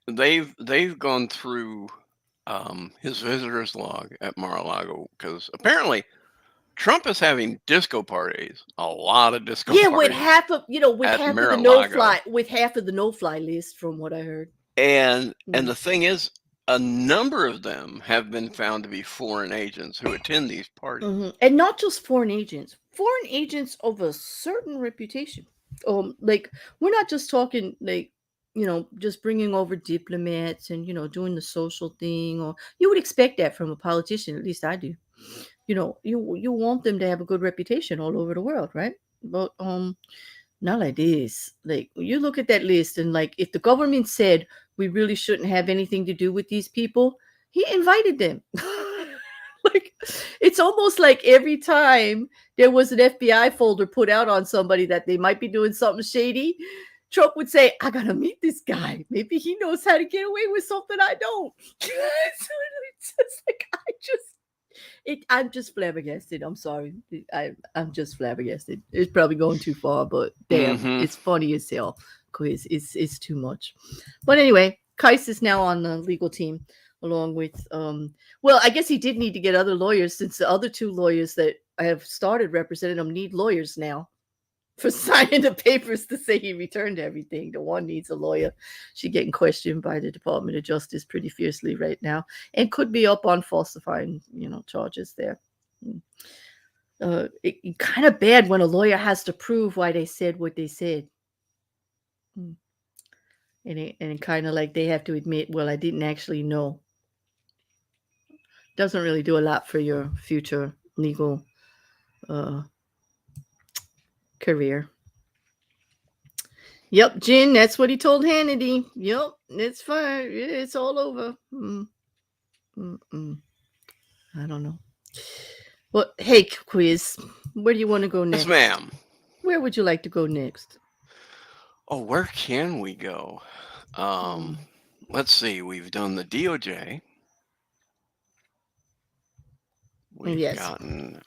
They've gone through his visitor's log at Mar-a-Lago, because apparently Trump is having disco parties, a lot of disco parties. Yeah, with half of the no-fly list, from what I heard. And the thing is, a number of them have been found to be foreign agents who attend these parties. And not just foreign agents of a certain reputation. Like, we're not just talking like, just bringing over diplomats and, doing the social thing, or you would expect that from a politician. At least I do. You want them to have a good reputation all over the world, right? But not like this. Like, you look at that list, and like, if the government said we really shouldn't have anything to do with these people, he invited them. Like, it's almost like every time there was an FBI folder put out on somebody that they might be doing something shady, Trump would say, I gotta meet this guy. Maybe he knows how to get away with something I don't. So it's just like, I'm just flabbergasted. I'm sorry. I'm just flabbergasted. It's probably going too far, but damn, it's funny as hell. Quiz. It's too much. But anyway, Keiss is now on the legal team, along with well, I guess he did need to get other lawyers, since the other two lawyers that have started representing him need lawyers now. for signing the papers to say he returned everything. The one needs a lawyer. She's getting questioned by the Department of Justice pretty fiercely right now, and could be up on falsifying, charges there. It kind of bad when a lawyer has to prove why they said what they said. And it kind of like they have to admit, well, I didn't actually know. Doesn't really do a lot for your future legal career. Yep, Jen, that's what he told Hannity. Yep, it's fine. It's all over. I don't know. Well, hey, Quiz, where do you want to go next? Yes, ma'am. Where would you like to go next? Oh, where can we go? Let's see. We've done the DOJ. We've gotten.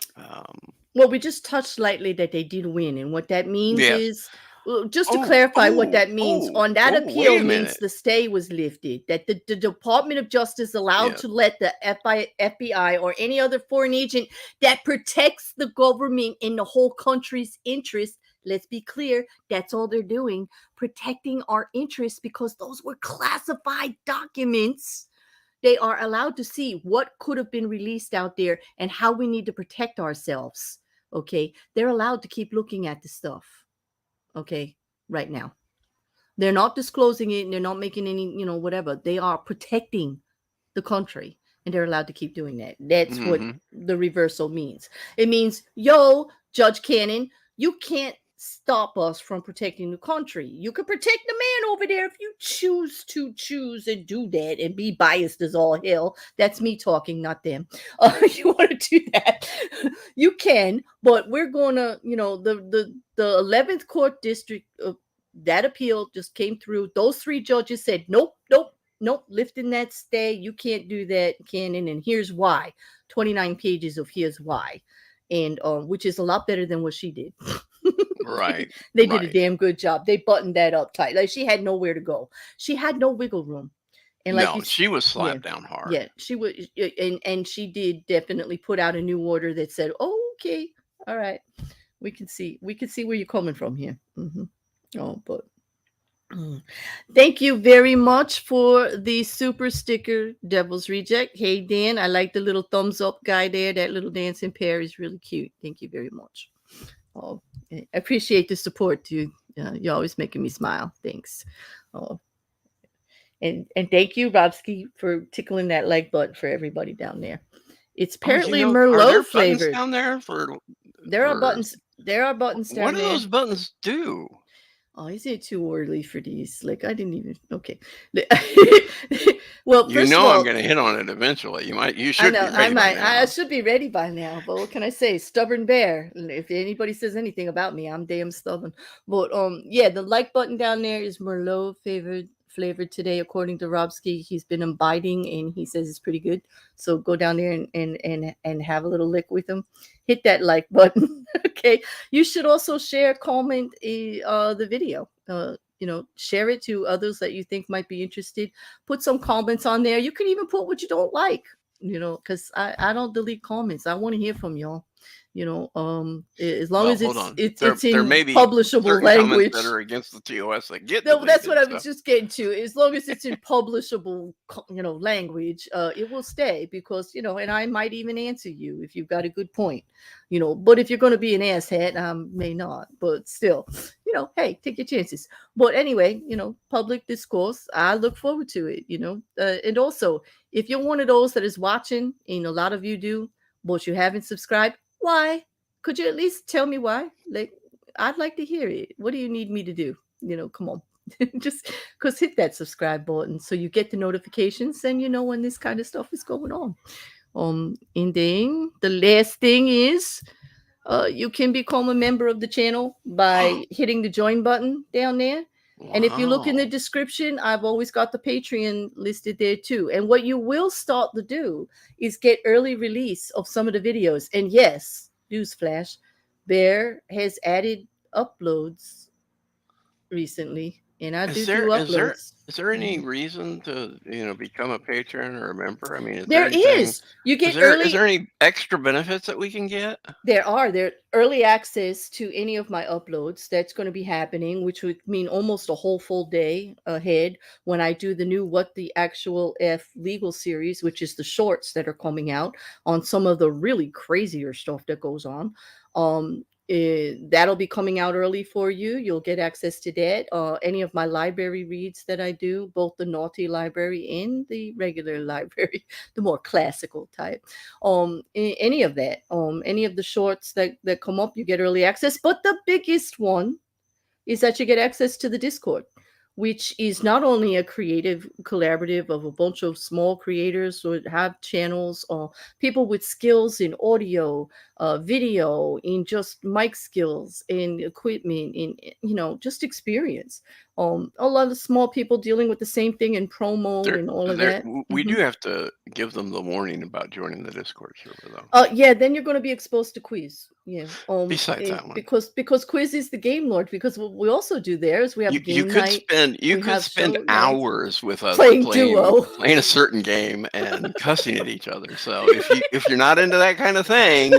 Well, we just touched lightly that they did win, and what that means is, just to clarify what that means, on that appeal means the stay was lifted, that the Department of Justice allowed to let the FBI or any other foreign agent that protects the government and the whole country's interest. Let's be clear, that's all they're doing, protecting our interests, because those were classified documents. They are allowed to see what could have been released out there and how we need to protect ourselves. Okay, they're allowed to keep looking at the stuff. Okay, right now. They're not disclosing it, and they're not making any, whatever. They are protecting the country, and they're allowed to keep doing that. That's what the reversal means. It means, Judge Cannon, you can't stop us from protecting the country. You can protect the man over there if you choose and do that and be biased as all hell. That's me talking, not them. You want to do that, you can, but we're gonna, the 11th court district, that appeal just came through. Those 3 judges said nope, lifting that stay. You can't do that, Cannon, and here's why. 29 pages of here's why, and which is a lot better than what she did. Right. They did a damn good job. They buttoned that up tight. Like, she had nowhere to go. She had no wiggle room. And like she was slapped down hard. Yeah, she was, and she did definitely put out a new order that said, "Oh, okay, all right, we can see where you're coming from here." Oh, but thank you very much for the super sticker, Devil's Reject. Hey, Dan, I like the little thumbs up guy there. That little dancing pair is really cute. Thank you very much. Oh, I appreciate the support, dude. You're always making me smile. Thanks. Oh, and thank you, Robski, for tickling that like button for everybody down there. It's apparently Merlot flavored down there. There are buttons down there. What do those buttons do? Oh, is it too early for these? Like, I didn't even. Okay. Well, I'm going to hit on it eventually. You should. I should be ready by now. But what can I say? Stubborn bear. If anybody says anything about me, I'm damn stubborn. But the like button down there is Merlot flavored today, according to Robski. He's been imbibing, and he says it's pretty good. So go down there and have a little lick with him. Hit that like button. Okay. You should also share, comment the video. Share it to others that you think might be interested. Put some comments on there. You can even put what you don't like, because I don't delete comments. I want to hear from y'all. As long as it's in publishable language that are against the TOS that get. No, that's what I was just getting to. As long as it's in publishable, language, it will stay, because and I might even answer you if you've got a good point. But if you're going to be an asshat, I may not. But still, hey, take your chances. But anyway, public discourse, I look forward to it. And also, if you're one of those that is watching, and a lot of you do, but you haven't subscribed. Why? Could you at least tell me why? Like, I'd like to hear it. What do you need me to do? Come on. Just because hit that subscribe button so you get the notifications and when this kind of stuff is going on. And then the last thing is you can become a member of the channel by hitting the join button down there. Wow. And if you look in the description, I've always got the Patreon listed there too. And what you will start to do is get early release of some of the videos. And yes, newsflash, Bear has added uploads recently. and I do Is do there is there uploads. is there any Mhm. reason to become a patron or a member? I mean, There is. You get is early. there any extra benefits that we can get? There early access to any of my uploads that's going to be happening, which would mean almost a whole full day ahead when I do the new What the Actual F legal series, which is the shorts that are coming out on some of the really crazier stuff that goes on. That'll be coming out early for you. You'll get access to that. Any of my library reads that I do, both the naughty library and the regular library, the more classical type, any of that, any of the shorts that come up, you get early access. But the biggest one is that you get access to the Discord, which is not only a creative collaborative of a bunch of small creators who have channels or people with skills in audio, video, in just mic skills, in equipment, in just experience. A lot of small people dealing with the same thing in promo There, and all of that. we do Mhm. have to give them the warning about joining the Discord server, though. Yeah, then you're going to be exposed to quiz. Yeah. Besides that one, Because quiz is the game lord. Because what we also do there is we have you game night, you we could have spend show nights, hours with us playing duo. playing a certain game and cussing at each other. So if you're not into that kind of thing,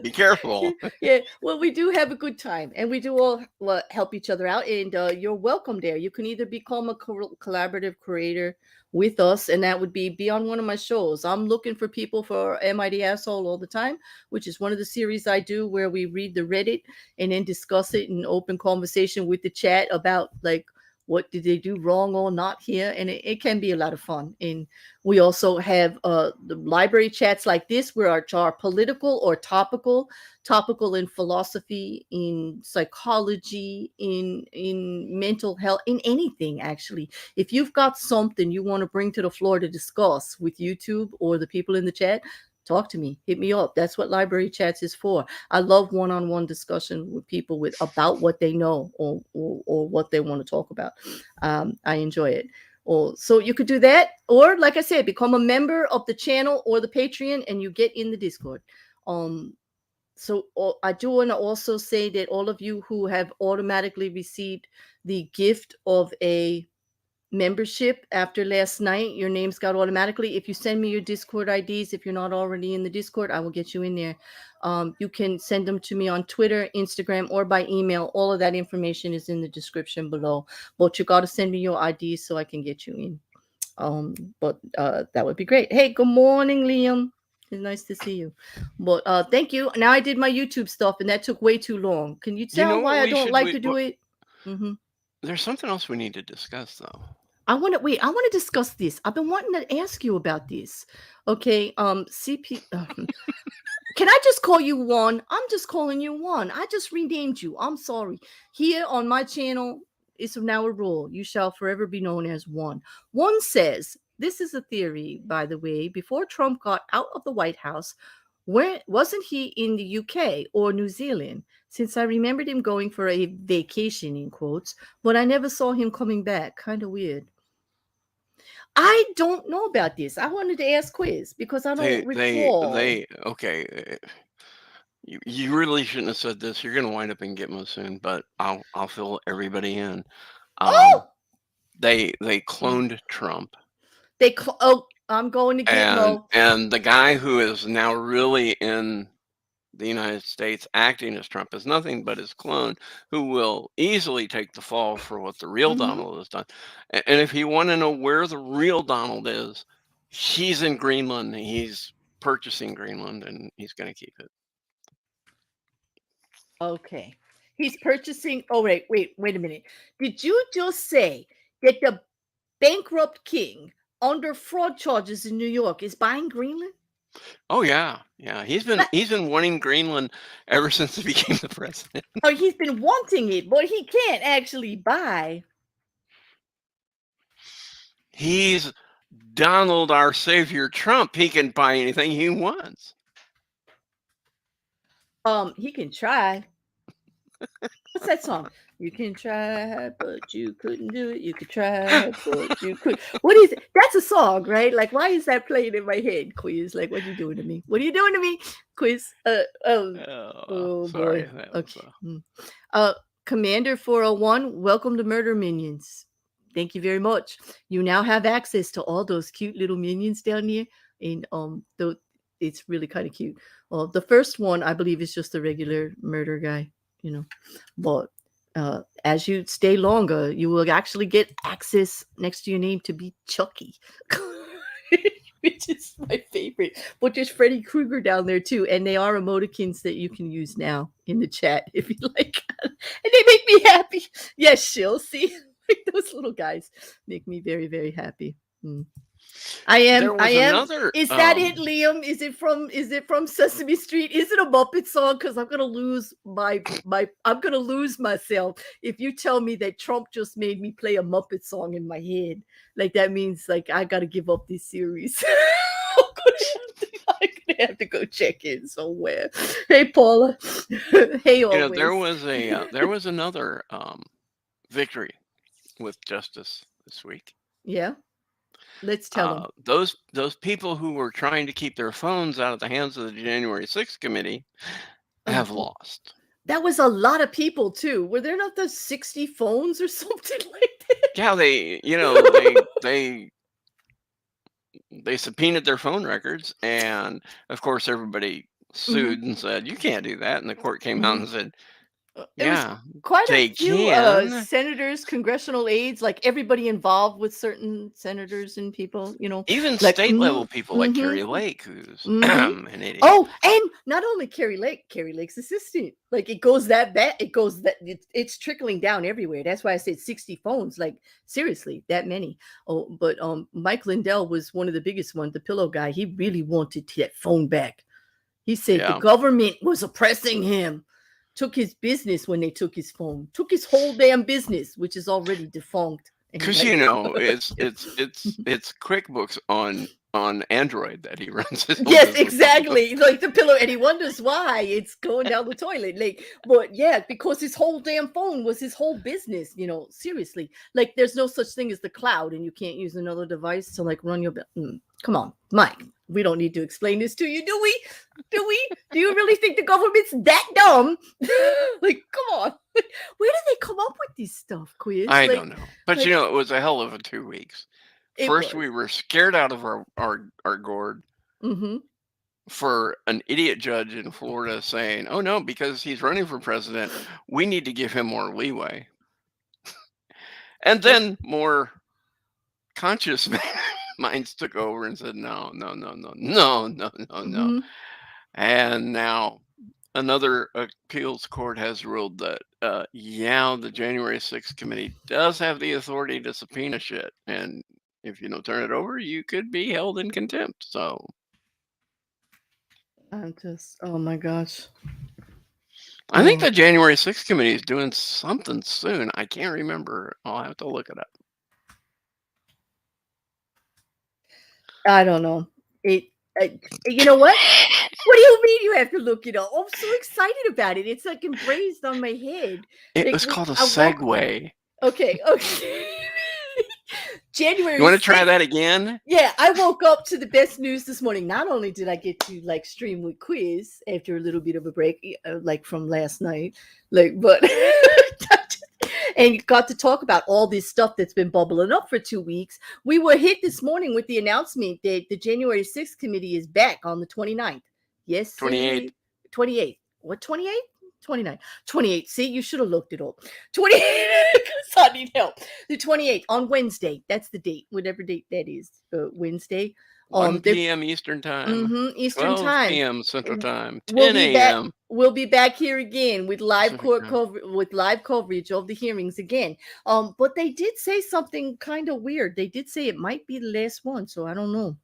be careful. Yeah, well, we do have a good time, and we do all help each other out, and you're welcome there. You can either become a collaborative creator with us, and that would be on one of my shows. I'm looking for people for Am I the Asshole all the time, which is one of the series I do where we read the Reddit and then discuss it in open conversation with the chat about like what did they do wrong or not here, and it can be a lot of fun. And we also have the library chats like this where our political or topical in philosophy, in psychology, in mental health, in anything actually. If you've got something you want to bring to the floor to discuss with YouTube or the people in the chat, talk to me, hit me up. That's what library chats is for. I love one-on-one discussion with people with about what they know or what they want to talk about. I enjoy it. Or so you could do that, or like I said, become a member of the channel or the Patreon, and you get in the Discord. So I do want to also say that all of you who have automatically received the gift of a membership after last night, your names got automatically. If you send me your Discord IDs, if you're not already in the Discord, I will get you in there. You can send them to me on Twitter, Instagram, or by email. All of that information is in the description below. But you got to send me your IDs so I can get you in. But that would be great. Hey, good morning, Liam. It's nice to see you. But thank you. Now I did my YouTube stuff, and that took way too long. Can you You know tell what why I we don't should like to do it? Mm-hmm. There's something else we need to discuss, though. I want to wait. I want to discuss this. I've been wanting to ask you about this. Okay. CP. Can I just call you One? I'm just calling you One. I just renamed you. I'm sorry. Here on my channel, it's now a rule. You shall forever be known as One. One says, this is a theory, by the way, before Trump got out of the White House, where wasn't he in the UK or New Zealand? Since I remembered him going for a vacation, in quotes, but I never saw him coming back. Kind of weird. I don't know about this. I wanted to ask Quiz because I don't recall. Okay. You really shouldn't have said this. You're gonna wind up in Gitmo soon, but I'll fill everybody in. Oh, They cloned Trump, I'm going to Gitmo. and the guy who is now really in the United States acting as Trump is nothing but his clone, who will easily take the fall for what the real Donald has done. And if you want to know where the real Donald is, he's in Greenland. He's purchasing Greenland, and he's going to keep it. Okay. He's purchasing. Oh, wait a minute. Did you just say that the bankrupt king under fraud charges in New York is buying Greenland? Oh yeah. He's been wanting Greenland ever since he became the president. Oh, he's been wanting it, but he can't actually buy. He's Donald, our savior Trump. He can buy anything he wants. He can try. What's that song? You can try, but you couldn't do it. You could try, but you could. What is it? That's a song, right? Like, why is that playing in my head, Quiz? Like, what are you doing to me? What are you doing to me, Quiz? Sorry, boy. Okay. Commander 401, welcome to Murder Minions. Thank you very much. You now have access to all those cute little minions down here, and it's really kind of cute. Well, the first one I believe is just a regular murder guy, but as you stay longer, you will actually get access next to your name to be Chucky. Which is my favorite. But there's Freddy Krueger down there too, and they are emoticons that you can use now in the chat if you like, and they make me happy. Yes, Shills. See, like those little guys make me very, very happy. I am. Another, is that it, Liam? Is it from Sesame Street? Is it a Muppet song? Because I'm gonna lose I'm gonna lose myself if you tell me that Trump just made me play a Muppet song in my head. Like that means like I gotta give up this series. I'm gonna have to go check in somewhere. Hey, Paula. Hey, always. There was another victory with justice this week. Yeah. Let's tell them. Those people who were trying to keep their phones out of the hands of the January 6th committee have lost. That was a lot of people too. Were there not the 60 phones or something like that? Yeah, they subpoenaed their phone records, and of course everybody sued and said you can't do that, and the court came out and said, yeah, quite a few senators, congressional aides, like everybody involved with certain senators and people, even like, state level people like Carrie Lake, who's an idiot. Oh, and not only Carrie Lake's assistant. Like it goes that bad. It's trickling down everywhere. That's why I said 60 phones. Like seriously, that many. Oh, but Mike Lindell was one of the biggest ones. The pillow guy. He really wanted that phone back. He said the government was oppressing him. Took his business when they took his phone. Took his whole damn business, which is already defunct. Because it's QuickBooks on Android that he runs his. Yes, exactly. Like the pillow, and he wonders why it's going down the toilet. Like, but yeah, because his whole damn phone was his whole business. Seriously. Like, there's no such thing as the cloud, and you can't use another device to like run your. Come on, Mike. We don't need to explain this to you, do we? Do you really think the government's that dumb? Like, come on. Where did they come up with this stuff, Quiz? I don't know. But it was a hell of a 2 weeks. First, we were scared out of our gourd for an idiot judge in Florida saying, oh no, because he's running for president, we need to give him more leeway. And then more conscious minds took over and said, no. And now another appeals court has ruled that, the January 6th committee does have the authority to subpoena shit. And if you don't turn it over, you could be held in contempt. So I'm just, oh my gosh. I think the January 6th committee is doing something soon. I can't remember. I'll have to look it up. I don't know. You know what? What do you mean you have to look it up? I'm so excited about it. It's like embraced on my head. It was called a segue. Okay. January. You want to try that again? Yeah, I woke up to the best news this morning. Not only did I get to like stream with Quiz after a little bit of a break, like from last night, but and got to talk about all this stuff that's been bubbling up for 2 weeks. We were hit this morning with the announcement that the January 6th committee is back on the 29th. Yes, 28th. 28th. What, 28th? 29. 28. See, you should have looked it up. 28. Because I need help. The 28th on Wednesday. That's the date, whatever date that is. Wednesday. 1 p.m. Eastern time. Eastern 12 time. p.m. Central time. 10 a.m. We'll be back here again with live coverage of the hearings again. But they did say something kind of weird. They did say it might be the last one, so I don't know.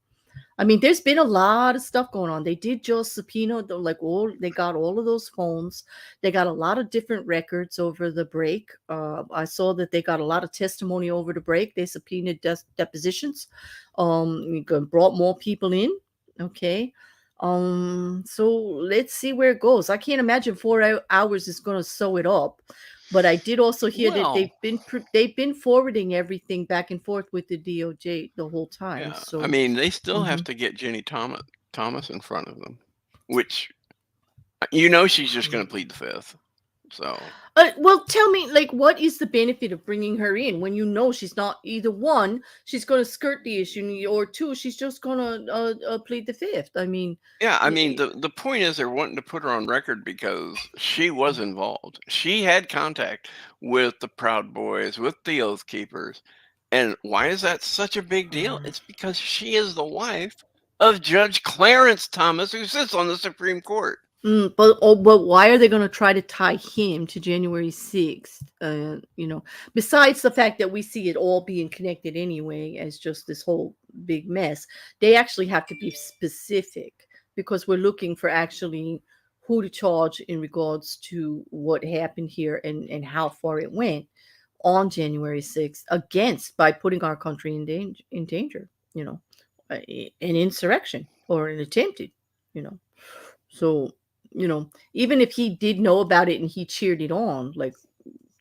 I mean, there's been a lot of stuff going on. They did just subpoena, they got all of those phones. They got a lot of different records over the break. I saw that they got a lot of testimony over the break. They subpoenaed depositions. Brought more people in. Okay. So let's see where it goes. I can't imagine 4 hours is going to sew it up. But I did also hear that they've been forwarding everything back and forth with the DOJ the whole time. Yeah. So I mean, they still have to get Jenny Thomas in front of them, which she's just going to plead the fifth. So Well, tell me, like, what is the benefit of bringing her in when you know she's not either one, she's going to skirt the issue, or two, she's just going to plead the fifth. I mean, yeah, I mean, y- the point is they're wanting to put her on record because she was involved. She had contact with the Proud Boys, with the Oath Keepers. And why is that such a big deal? It's because she is the wife of Judge Clarence Thomas, who sits on the Supreme Court. but why are they going to try to tie him to January 6th? Besides the fact that we see it all being connected anyway as just this whole big mess, they actually have to be specific because we're looking for actually who to charge in regards to what happened here and how far it went on January 6th against by putting our country in danger, an insurrection or an attempted, you know. So, even if he did know about it and he cheered it on, like,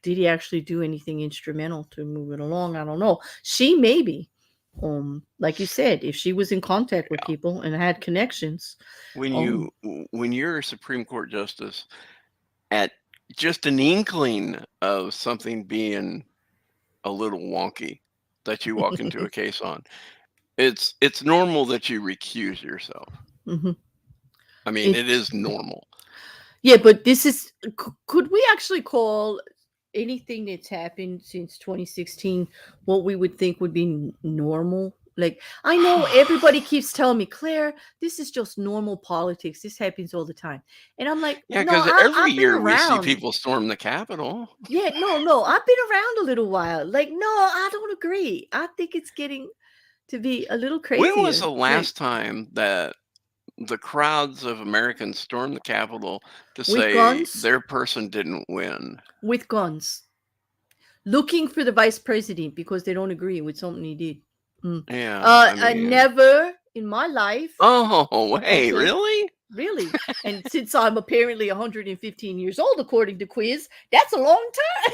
did he actually do anything instrumental to move it along? I don't know. She maybe, like you said, if she was in contact with Yeah. people and had connections, um, When you're a Supreme Court justice, at just an inkling of something being a little wonky that you walk into a case on, it's normal that you recuse yourself. mhm. I mean, It, it is normal. yeah, but this is, could we actually call anything that's happened since 2016 what we would think would be normal? Like, I know everybody keeps telling me, Claire, this is just normal politics. This happens all the time. And I'm like, Yeah, no, because every I've been year we see around. people storm the Capitol. Yeah, no, I've been around a little while. Like, no, I don't agree. I think it's getting to be a little When was crazier. the Like, last time that the crowds of Americans stormed the Capitol to with say guns, their person didn't win? with guns, looking for the vice president because they don't agree with something he did. Yeah, I I mean, never in my life. oh, wait, Okay, really? really. And since I'm apparently 115 years old, according to Quiz, that's a long time.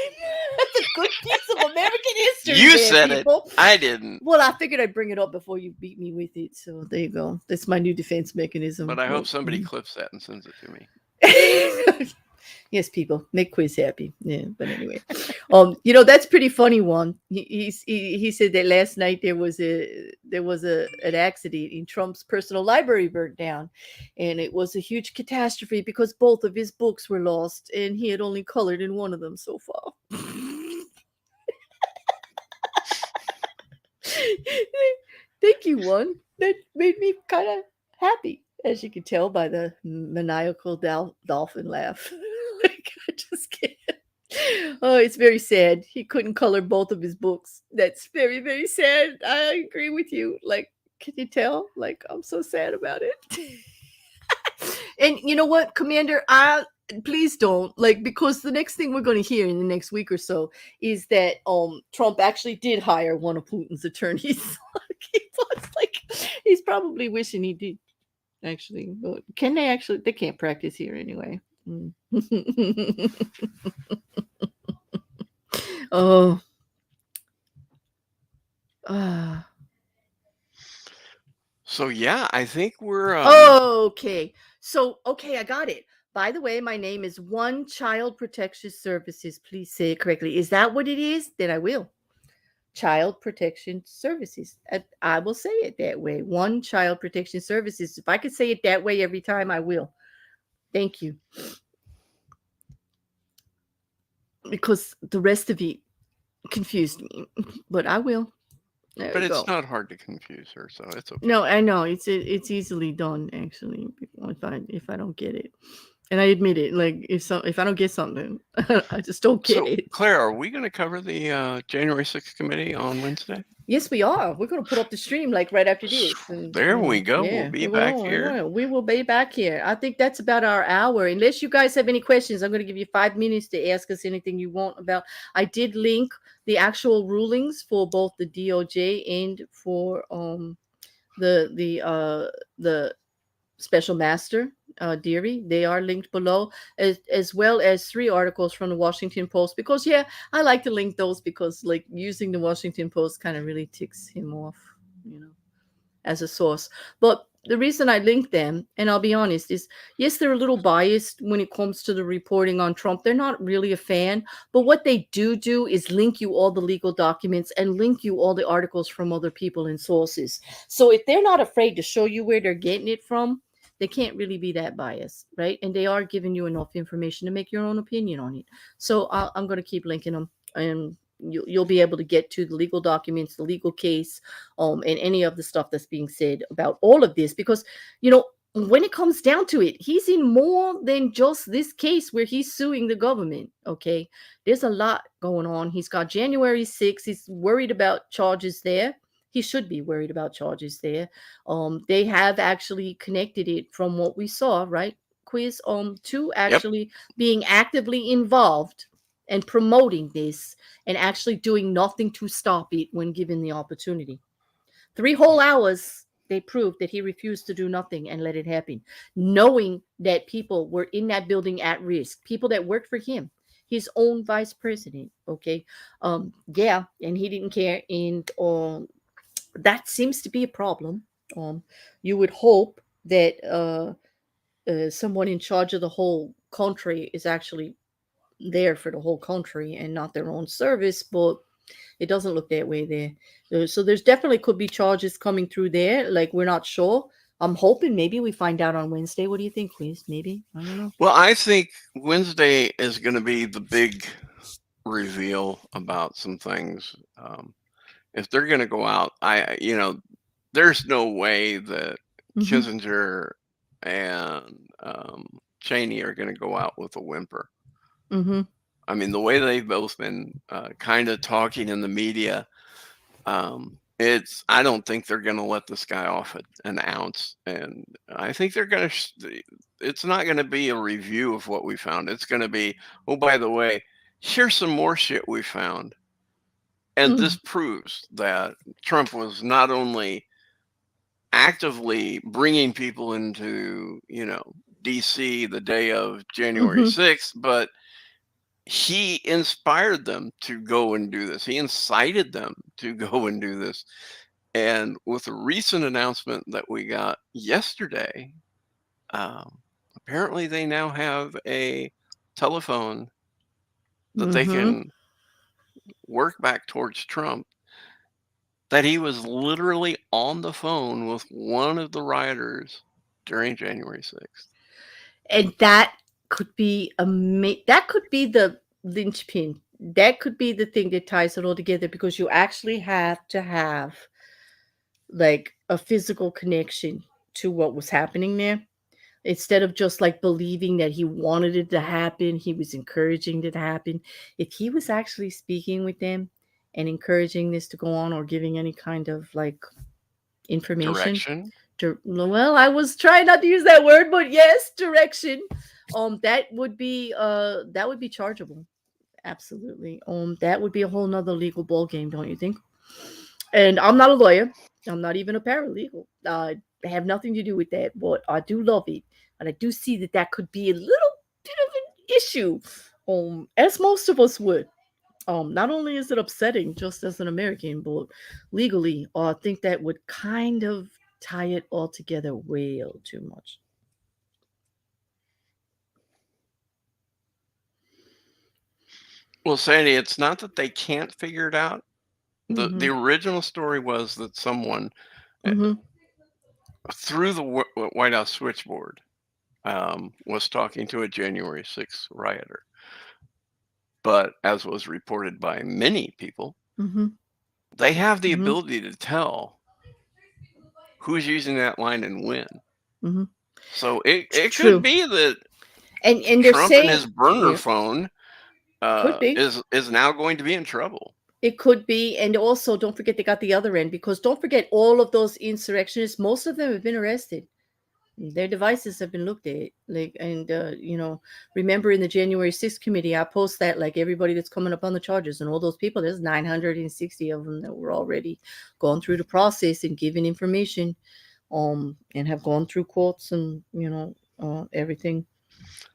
That's a good piece of American history, You there, said it. people. I didn't. Well, I figured I'd bring it up before you beat me with it. So there you go. That's my new defense mechanism. But I hope Well, somebody clips that and sends it to me. yes, people, make Quiz happy. Yeah, but anyway, that's pretty funny. One, he said that last night there was an accident in Trump's personal library burnt down, and it was a huge catastrophe because both of his books were lost, and he had only colored in one of them so far. Thank you, one. That made me kind of happy, as you can tell by the maniacal dolphin laugh. Like, I just can't. Oh, it's very sad. He couldn't color both of his books. That's very, very sad. I agree with you. Like, can you tell? Like, I'm so sad about it. And you know what, Commander? Please don't, like, because the next thing we're going to hear in the next week or so is that Trump actually did hire one of Putin's attorneys. Like, he's probably wishing he did. Actually, but can they actually? They can't practice here anyway. Mm. Oh. Ah. So yeah, I think we're Okay. So, okay, I got it. By the way, my name is One Child Protection Services. Please say it correctly. Is that what it is? Then I will. Child Protection Services. I will say it that way. One Child Protection Services. If I could say it that way every time, I will. Thank you. Because the rest of it confused me, but I will. There but we it's go. not hard to confuse her, so it's okay. No, I know it's easily done actually if I don't get it, and I admit it. Like, if I don't get something, I just don't get So, it. Claire, are we going to cover the January 6th committee on Wednesday? Yes, we are. We're going to put up the stream like right after this. And, There we go. We'll yeah, be back here. We will be back here. I think that's about our hour. Unless you guys have any questions, I'm going to give you 5 minutes to ask us anything you want about. I did link the actual rulings for both the DOJ and for the Special Master Dearie. They are linked below, as well as 3 articles from the Washington Post. Because I like to link those because, like, using the Washington Post kind of really ticks him off, as a source. But the reason I link them, and I'll be honest, is yes, they're a little biased when it comes to the reporting on Trump. They're not really a fan, but what they do is link you all the legal documents and link you all the articles from other people and sources. So if they're not afraid to show you where they're getting it from, they can't really be that biased, right? And they are giving you enough information to make your own opinion on it. So I'm going to keep linking them, and you'll be able to get to the legal documents, the legal case, and any of the stuff that's being said about all of this. Because, when it comes down to it, he's in more than just this case where he's suing the government. Okay, there's a lot going on. He's got January 6th. He's worried about charges there. He should be worried about charges there. They have actually connected it from what we saw, right? Quiz to actually being actively involved and promoting this and actually doing nothing to stop it when given the opportunity. 3 whole hours they proved that he refused to do nothing and let it happen, knowing that people were in that building at risk, people that worked for him, his own vice president. Okay, yeah, and he didn't care, and that seems to be a problem. You would hope that someone in charge of the whole country is actually there for the whole country and not their own service, but it doesn't look that way there. So there's definitely could be charges coming through there. Like, we're not sure. I'm hoping maybe we find out on Wednesday. What do you think, Quiz? Maybe? I don't know. Well, I think Wednesday is going to be the big reveal about some things. If they're going to go out, there's no way that Kissinger and Cheney are going to go out with a whimper. I mean, the way they've both been kind of talking in the media, I don't think they're going to let this guy off an ounce. And I think they're going to, it's not going to be a review of what we found. It's going to be, oh, by the way, here's some more shit we found. And this proves that Trump was not only actively bringing people into, DC the day of January 6th, but he inspired them to go and do this. He incited them to go and do this. And with a recent announcement that we got yesterday, apparently they now have a telephone that they can work back towards Trump, that he was literally on the phone with one of the rioters during January 6th. And that could be that could be the linchpin. That could be the thing that ties it all together, because you actually have to have like a physical connection to what was happening there. Instead of just like believing that he wanted it to happen, he was encouraging it to happen. If he was actually speaking with them and encouraging this to go on, or giving any kind of like information, well, I was trying not to use that word, but yes, direction. That would be chargeable. Absolutely. That would be a whole nother legal ball game, don't you think? And I'm not a lawyer. I'm not even a paralegal. I have nothing to do with that, but I do love it, and I do see that could be a little bit of an issue, as most of us would. Not only is it upsetting just as an American, but legally, I think that would kind of tie it all together way too much. Well, Sandy, it's not that they can't figure it out. The original story was that someone through the White House switchboard was talking to a January 6th rioter. But as was reported by many people, they have the ability to tell who's using that line and when. So it could be that and Trump and his burner phone is now going to be in trouble. It could be. And also, don't forget, they got the other end, because don't forget, all of those insurrectionists, most of them have been arrested. Their devices have been looked at. Remember in the January 6th committee, I post that, like, everybody that's coming up on the charges and all those people, there's 960 of them that were already gone through the process and given information, and have gone through courts and, everything.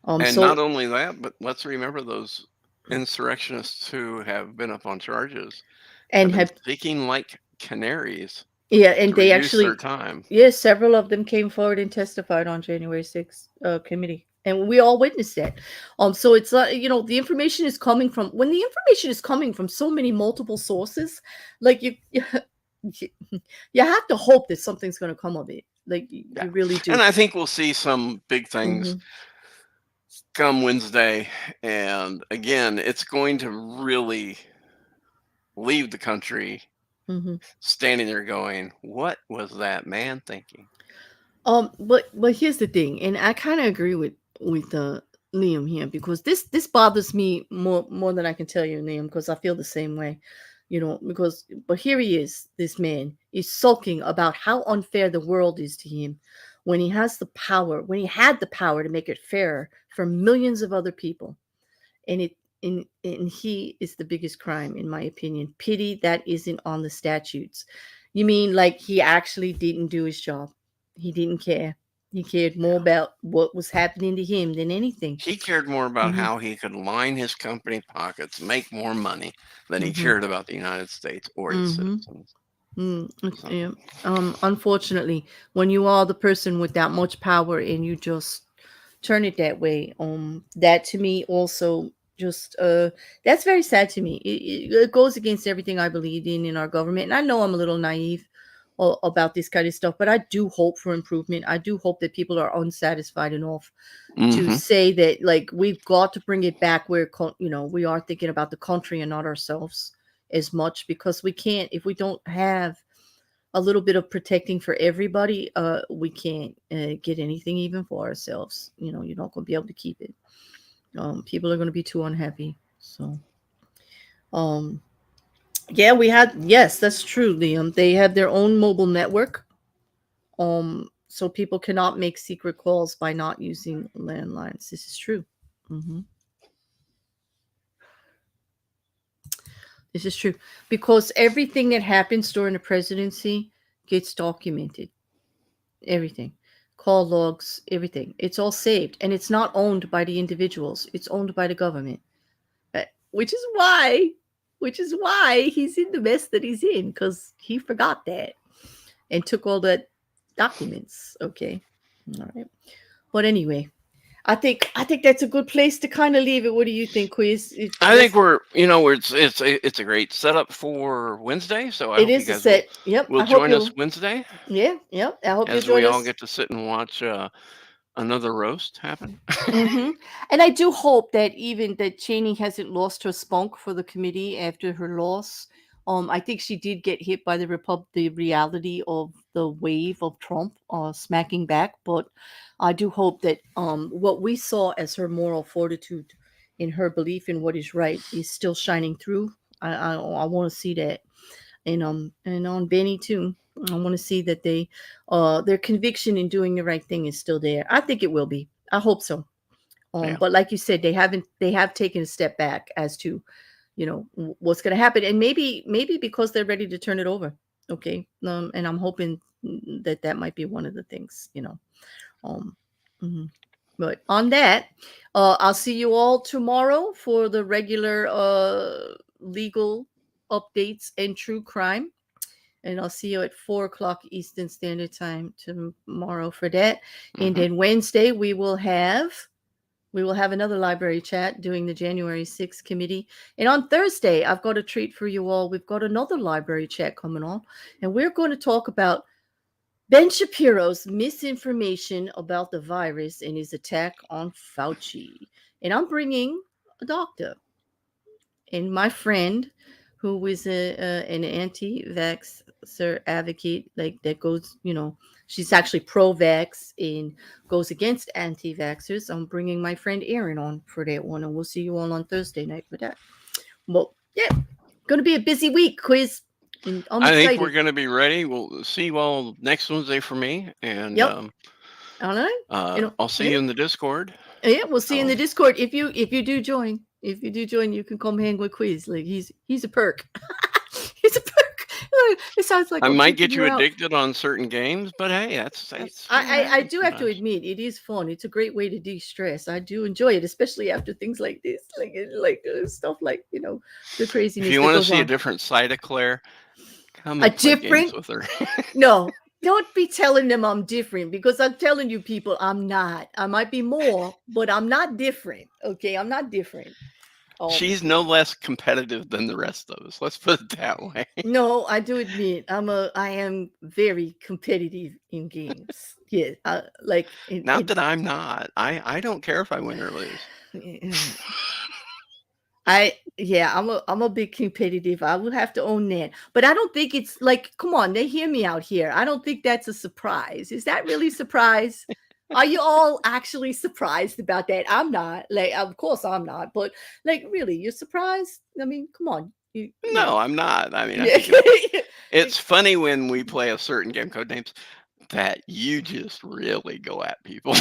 And not only that, but let's remember those insurrectionists who have been up on charges and have been speaking like canaries Yeah, and to they reduce their actually, time. yes, several of them came forward and testified on January 6th committee, and we all witnessed that. So it's the information is coming from when the information is coming from so many multiple sources, like you have to hope that something's going to come of it. Like Yeah. you really do. And I think we'll see some big things Hmm. come Wednesday. And again, it's going to really leave the country Hmm. standing there going, what was that man thinking? But here's the thing, and I kind of agree with Liam here because this bothers me more than I can tell you, Liam, because I feel the same way, but here he is, this man is sulking about how unfair the world is to him when he has the power, when he had the power to make it fairer for millions of other people, and he is the biggest crime in my opinion. Pity that isn't on the statutes. You mean like he actually didn't do his job? He didn't care. He cared more about what was happening to him than anything. He cared more about Hmm. how he could line his company pockets, make more money than he Hmm. cared about the United States or its Hmm. citizens. So, Yeah. Unfortunately, when you are the person with that much power and you just turn it that way, that to me also just that's very sad to me. It goes against everything I believed in our government, and I know I'm a little naive about this kind of stuff, but I do hope for improvement. I do hope that people are unsatisfied enough to mm-hmm. say that like we've got to bring it back where we are thinking about the country and not ourselves as much, because we can't, if we don't have a little bit of protecting for everybody, we can't get anything even for ourselves. You're not going to be able to keep it. People are going to be too unhappy. So um yeah, yes, that's true, Liam. They have their own mobile network, so people cannot make secret calls by not using landlines. This is true. Hmm. This is true, because everything that happens during the presidency gets documented. Everything, call logs, everything. It's all saved, and it's not owned by the individuals. It's owned by the government, which is why he's in the mess that he's in, because he forgot that and took all the documents. Okay, all right. But anyway, I think that's a good place to kind of leave it. What do you think, Quiz? I think it's a great setup for Wednesday. So I It hope you is a guys will set. Yep. will I hope join us you'll. Wednesday Yeah. Yep. I hope you'll as we join all us. get to sit and watch another roast happen. Hmm. And I do hope that even that Cheney hasn't lost her spunk for the committee after her loss. I think she did get hit by the reality of the wave of Trump smacking back, but I do hope that what we saw as her moral fortitude in her belief in what is right is still shining through. I want to see that, and on Benny too. I want to see that their conviction in doing the right thing is still there. I think it will be. I hope so. Yeah. But like you said, they have taken a step back as to, what's going to happen, and maybe because they're ready to turn it over. Okay. And I'm hoping that might be one of the things. Um, mhm. But on that, I'll see you all tomorrow for the regular legal updates and true crime. And I'll see you at 4 o'clock Eastern Standard Time tomorrow for that. And Hmm. then Wednesday we will have another library chat doing the January 6th committee. And on Thursday, I've got a treat for you all. We've got another library chat coming on, and we're going to talk about Ben Shapiro's misinformation about the virus and his attack on Fauci. And I'm bringing a doctor and my friend who is an anti-vaxxer advocate, like that goes, she's actually pro-vax and goes against anti-vaxxers. I'm bringing my friend Erin on for that one, and we'll see you all on Thursday night for that. Well, yeah, going to be a busy week, Quiz, and I'm I think we're excited. going to be ready. We'll see you all next Wednesday for me, and Yep. All right. I'll see Yeah. you in the Discord. Yeah, we'll see you in the Um, Discord. If you do join, you can come hang with Quiz. Like he's a perk. He's a perk. It sounds like I I'm might kicking get you you out. addicted on certain games, but hey, it's what I happens do have to sometimes. admit it is fun. It's a great way to de-stress. I do enjoy it, especially after things like this, like stuff like the If craziness you that want to goes see a on. different side of Claire, I'm A gonna play games different? with her. No, don't be telling them I'm different, because I'm telling you people I'm not. I might be more, but I'm not different. Okay, I'm not different. She's no less competitive than the rest of us. Let's put it that way. No, I do admit I am very competitive in games. Yeah, like Not that I'm not. I don't care if I win or lose. I'm a bit competitive. I would have to own that. But I don't think it's like, come on, they hear me out here. I don't think that's a surprise. Is that really a surprise? Are you all actually surprised about that? I'm not. Like, of course I'm not. But like, really, you're surprised? I mean, come on. You know. No, I'm not. I mean, I Yeah. think it's funny when we play a certain game, code names, that you just really go at people.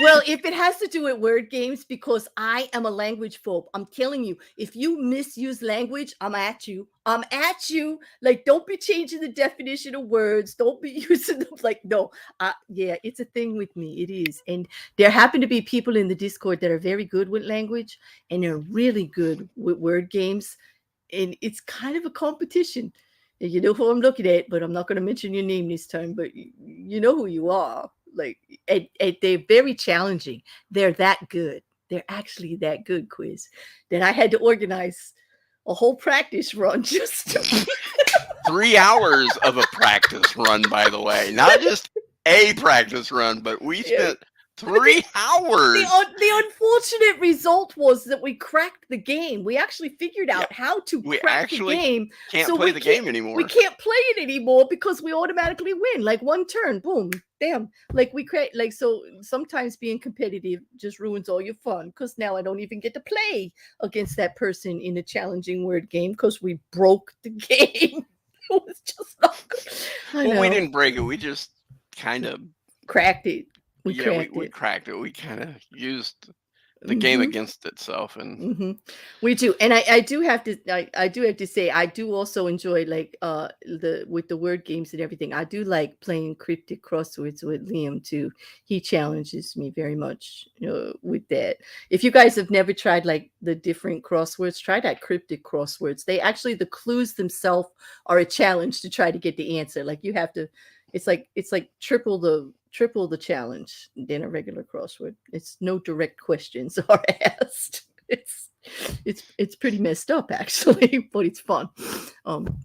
Well, if it has to do with word games, because I am a language phobe, I'm telling you, if you misuse language, I'm at you. I'm at you. Like, don't be changing the definition of words. Don't be using them. Like, no. Yeah, it's a thing with me. It is. And there happen to be people in the Discord that are very good with language, and they're really good with word games. And it's kind of a competition. And you know who I'm looking at, but I'm not going to mention your name this time, but you know who you are. Like, and they're very challenging. They're that good. They're actually that good, Quiz, that I had to organize a whole practice run just to 3 hours of a practice run, by the way, not just a practice run, but we spent 3 hours. The unfortunate result was that we cracked the game. We actually figured out how to crack the game. Can't play the game anymore. We can't play it anymore because we automatically win. Like, one turn, boom, damn. Like, we create, like, so sometimes being competitive just ruins all your fun, because now I don't even get to play against that person in a challenging word game because we broke the game. It was just not good. Well, we didn't break it. We just kind of cracked it. We cracked it. We kind of used the game against itself, and we do. And I do have to I do have to say, I do also enjoy, like, with the word games and everything. I do like playing cryptic crosswords with Liam too. He challenges me very much, with that. If you guys have never tried, like, the different crosswords, try that cryptic crosswords. They actually, the clues themselves are a challenge to try to get the answer. Like, you have to, it's like triple the challenge than a regular crossword. It's no direct questions are asked. It's pretty messed up, actually, but it's fun.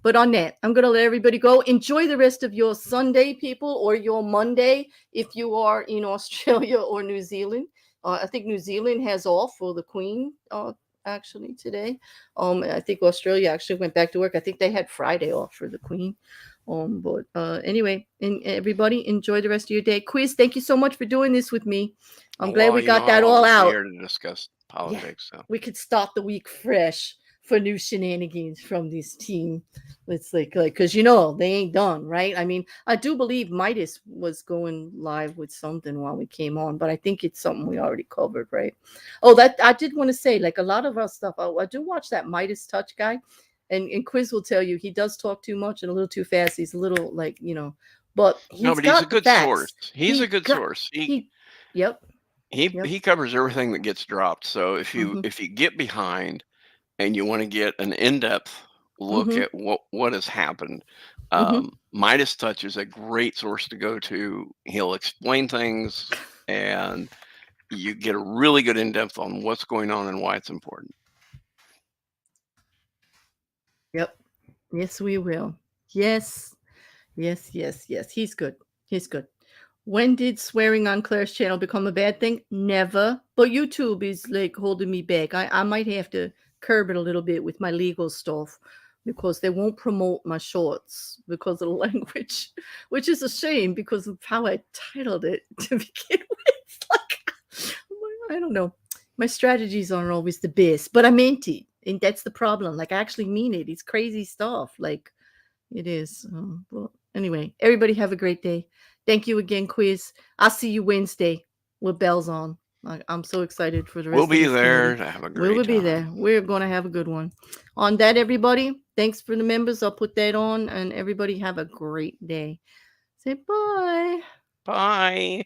But on that, I'm gonna let everybody go. Enjoy the rest of your Sunday, people, or your Monday if you are in Australia or New Zealand. I think New Zealand has off for the Queen. Actually today. I think Australia actually went back to work. I think they had Friday off for the Queen. But anyway, and everybody, enjoy the rest of your day. Quiz, thank you so much for doing this with me. I'm glad we got that all out. Here to discuss politics. So we could start the week fresh for new shenanigans from this team. It's like because they ain't done, right? I mean, I do believe Midas was going live with something while we came on, but I think it's something we already covered, right? Oh, that I did want to say, like, a lot of our stuff. I do watch that Midas Touch guy. And Quiz will tell you he does talk too much and a little too fast. He's a little, like, but he's a good source. He's a good source. He covers everything that gets dropped. So if you get behind and you want to get an in-depth look at what has happened, Midas Touch is a great source to go to. He'll explain things, and you get a really good in-depth on what's going on and why it's important. Yep. Yes, we will. Yes. He's good. When did swearing on Claire's channel become a bad thing? Never. But YouTube is, like, holding me back. I might have to curb it a little bit with my legal stuff, because they won't promote my shorts because of the language, which is a shame because of how I titled it to begin with. Like, I don't know. My strategies aren't always the best, but I meant it. And that's the problem. Like, I actually mean it. It's crazy stuff. Like, it is. Well, anyway, everybody have a great day. Thank you again, Quiz. I'll see you Wednesday with bells on. I'm so excited for the rest of the We'll be there to have a great time. We'll be there. We're going to have a good one. On that, everybody, thanks for the members. I'll put that on, and everybody have a great day. Say bye. Bye.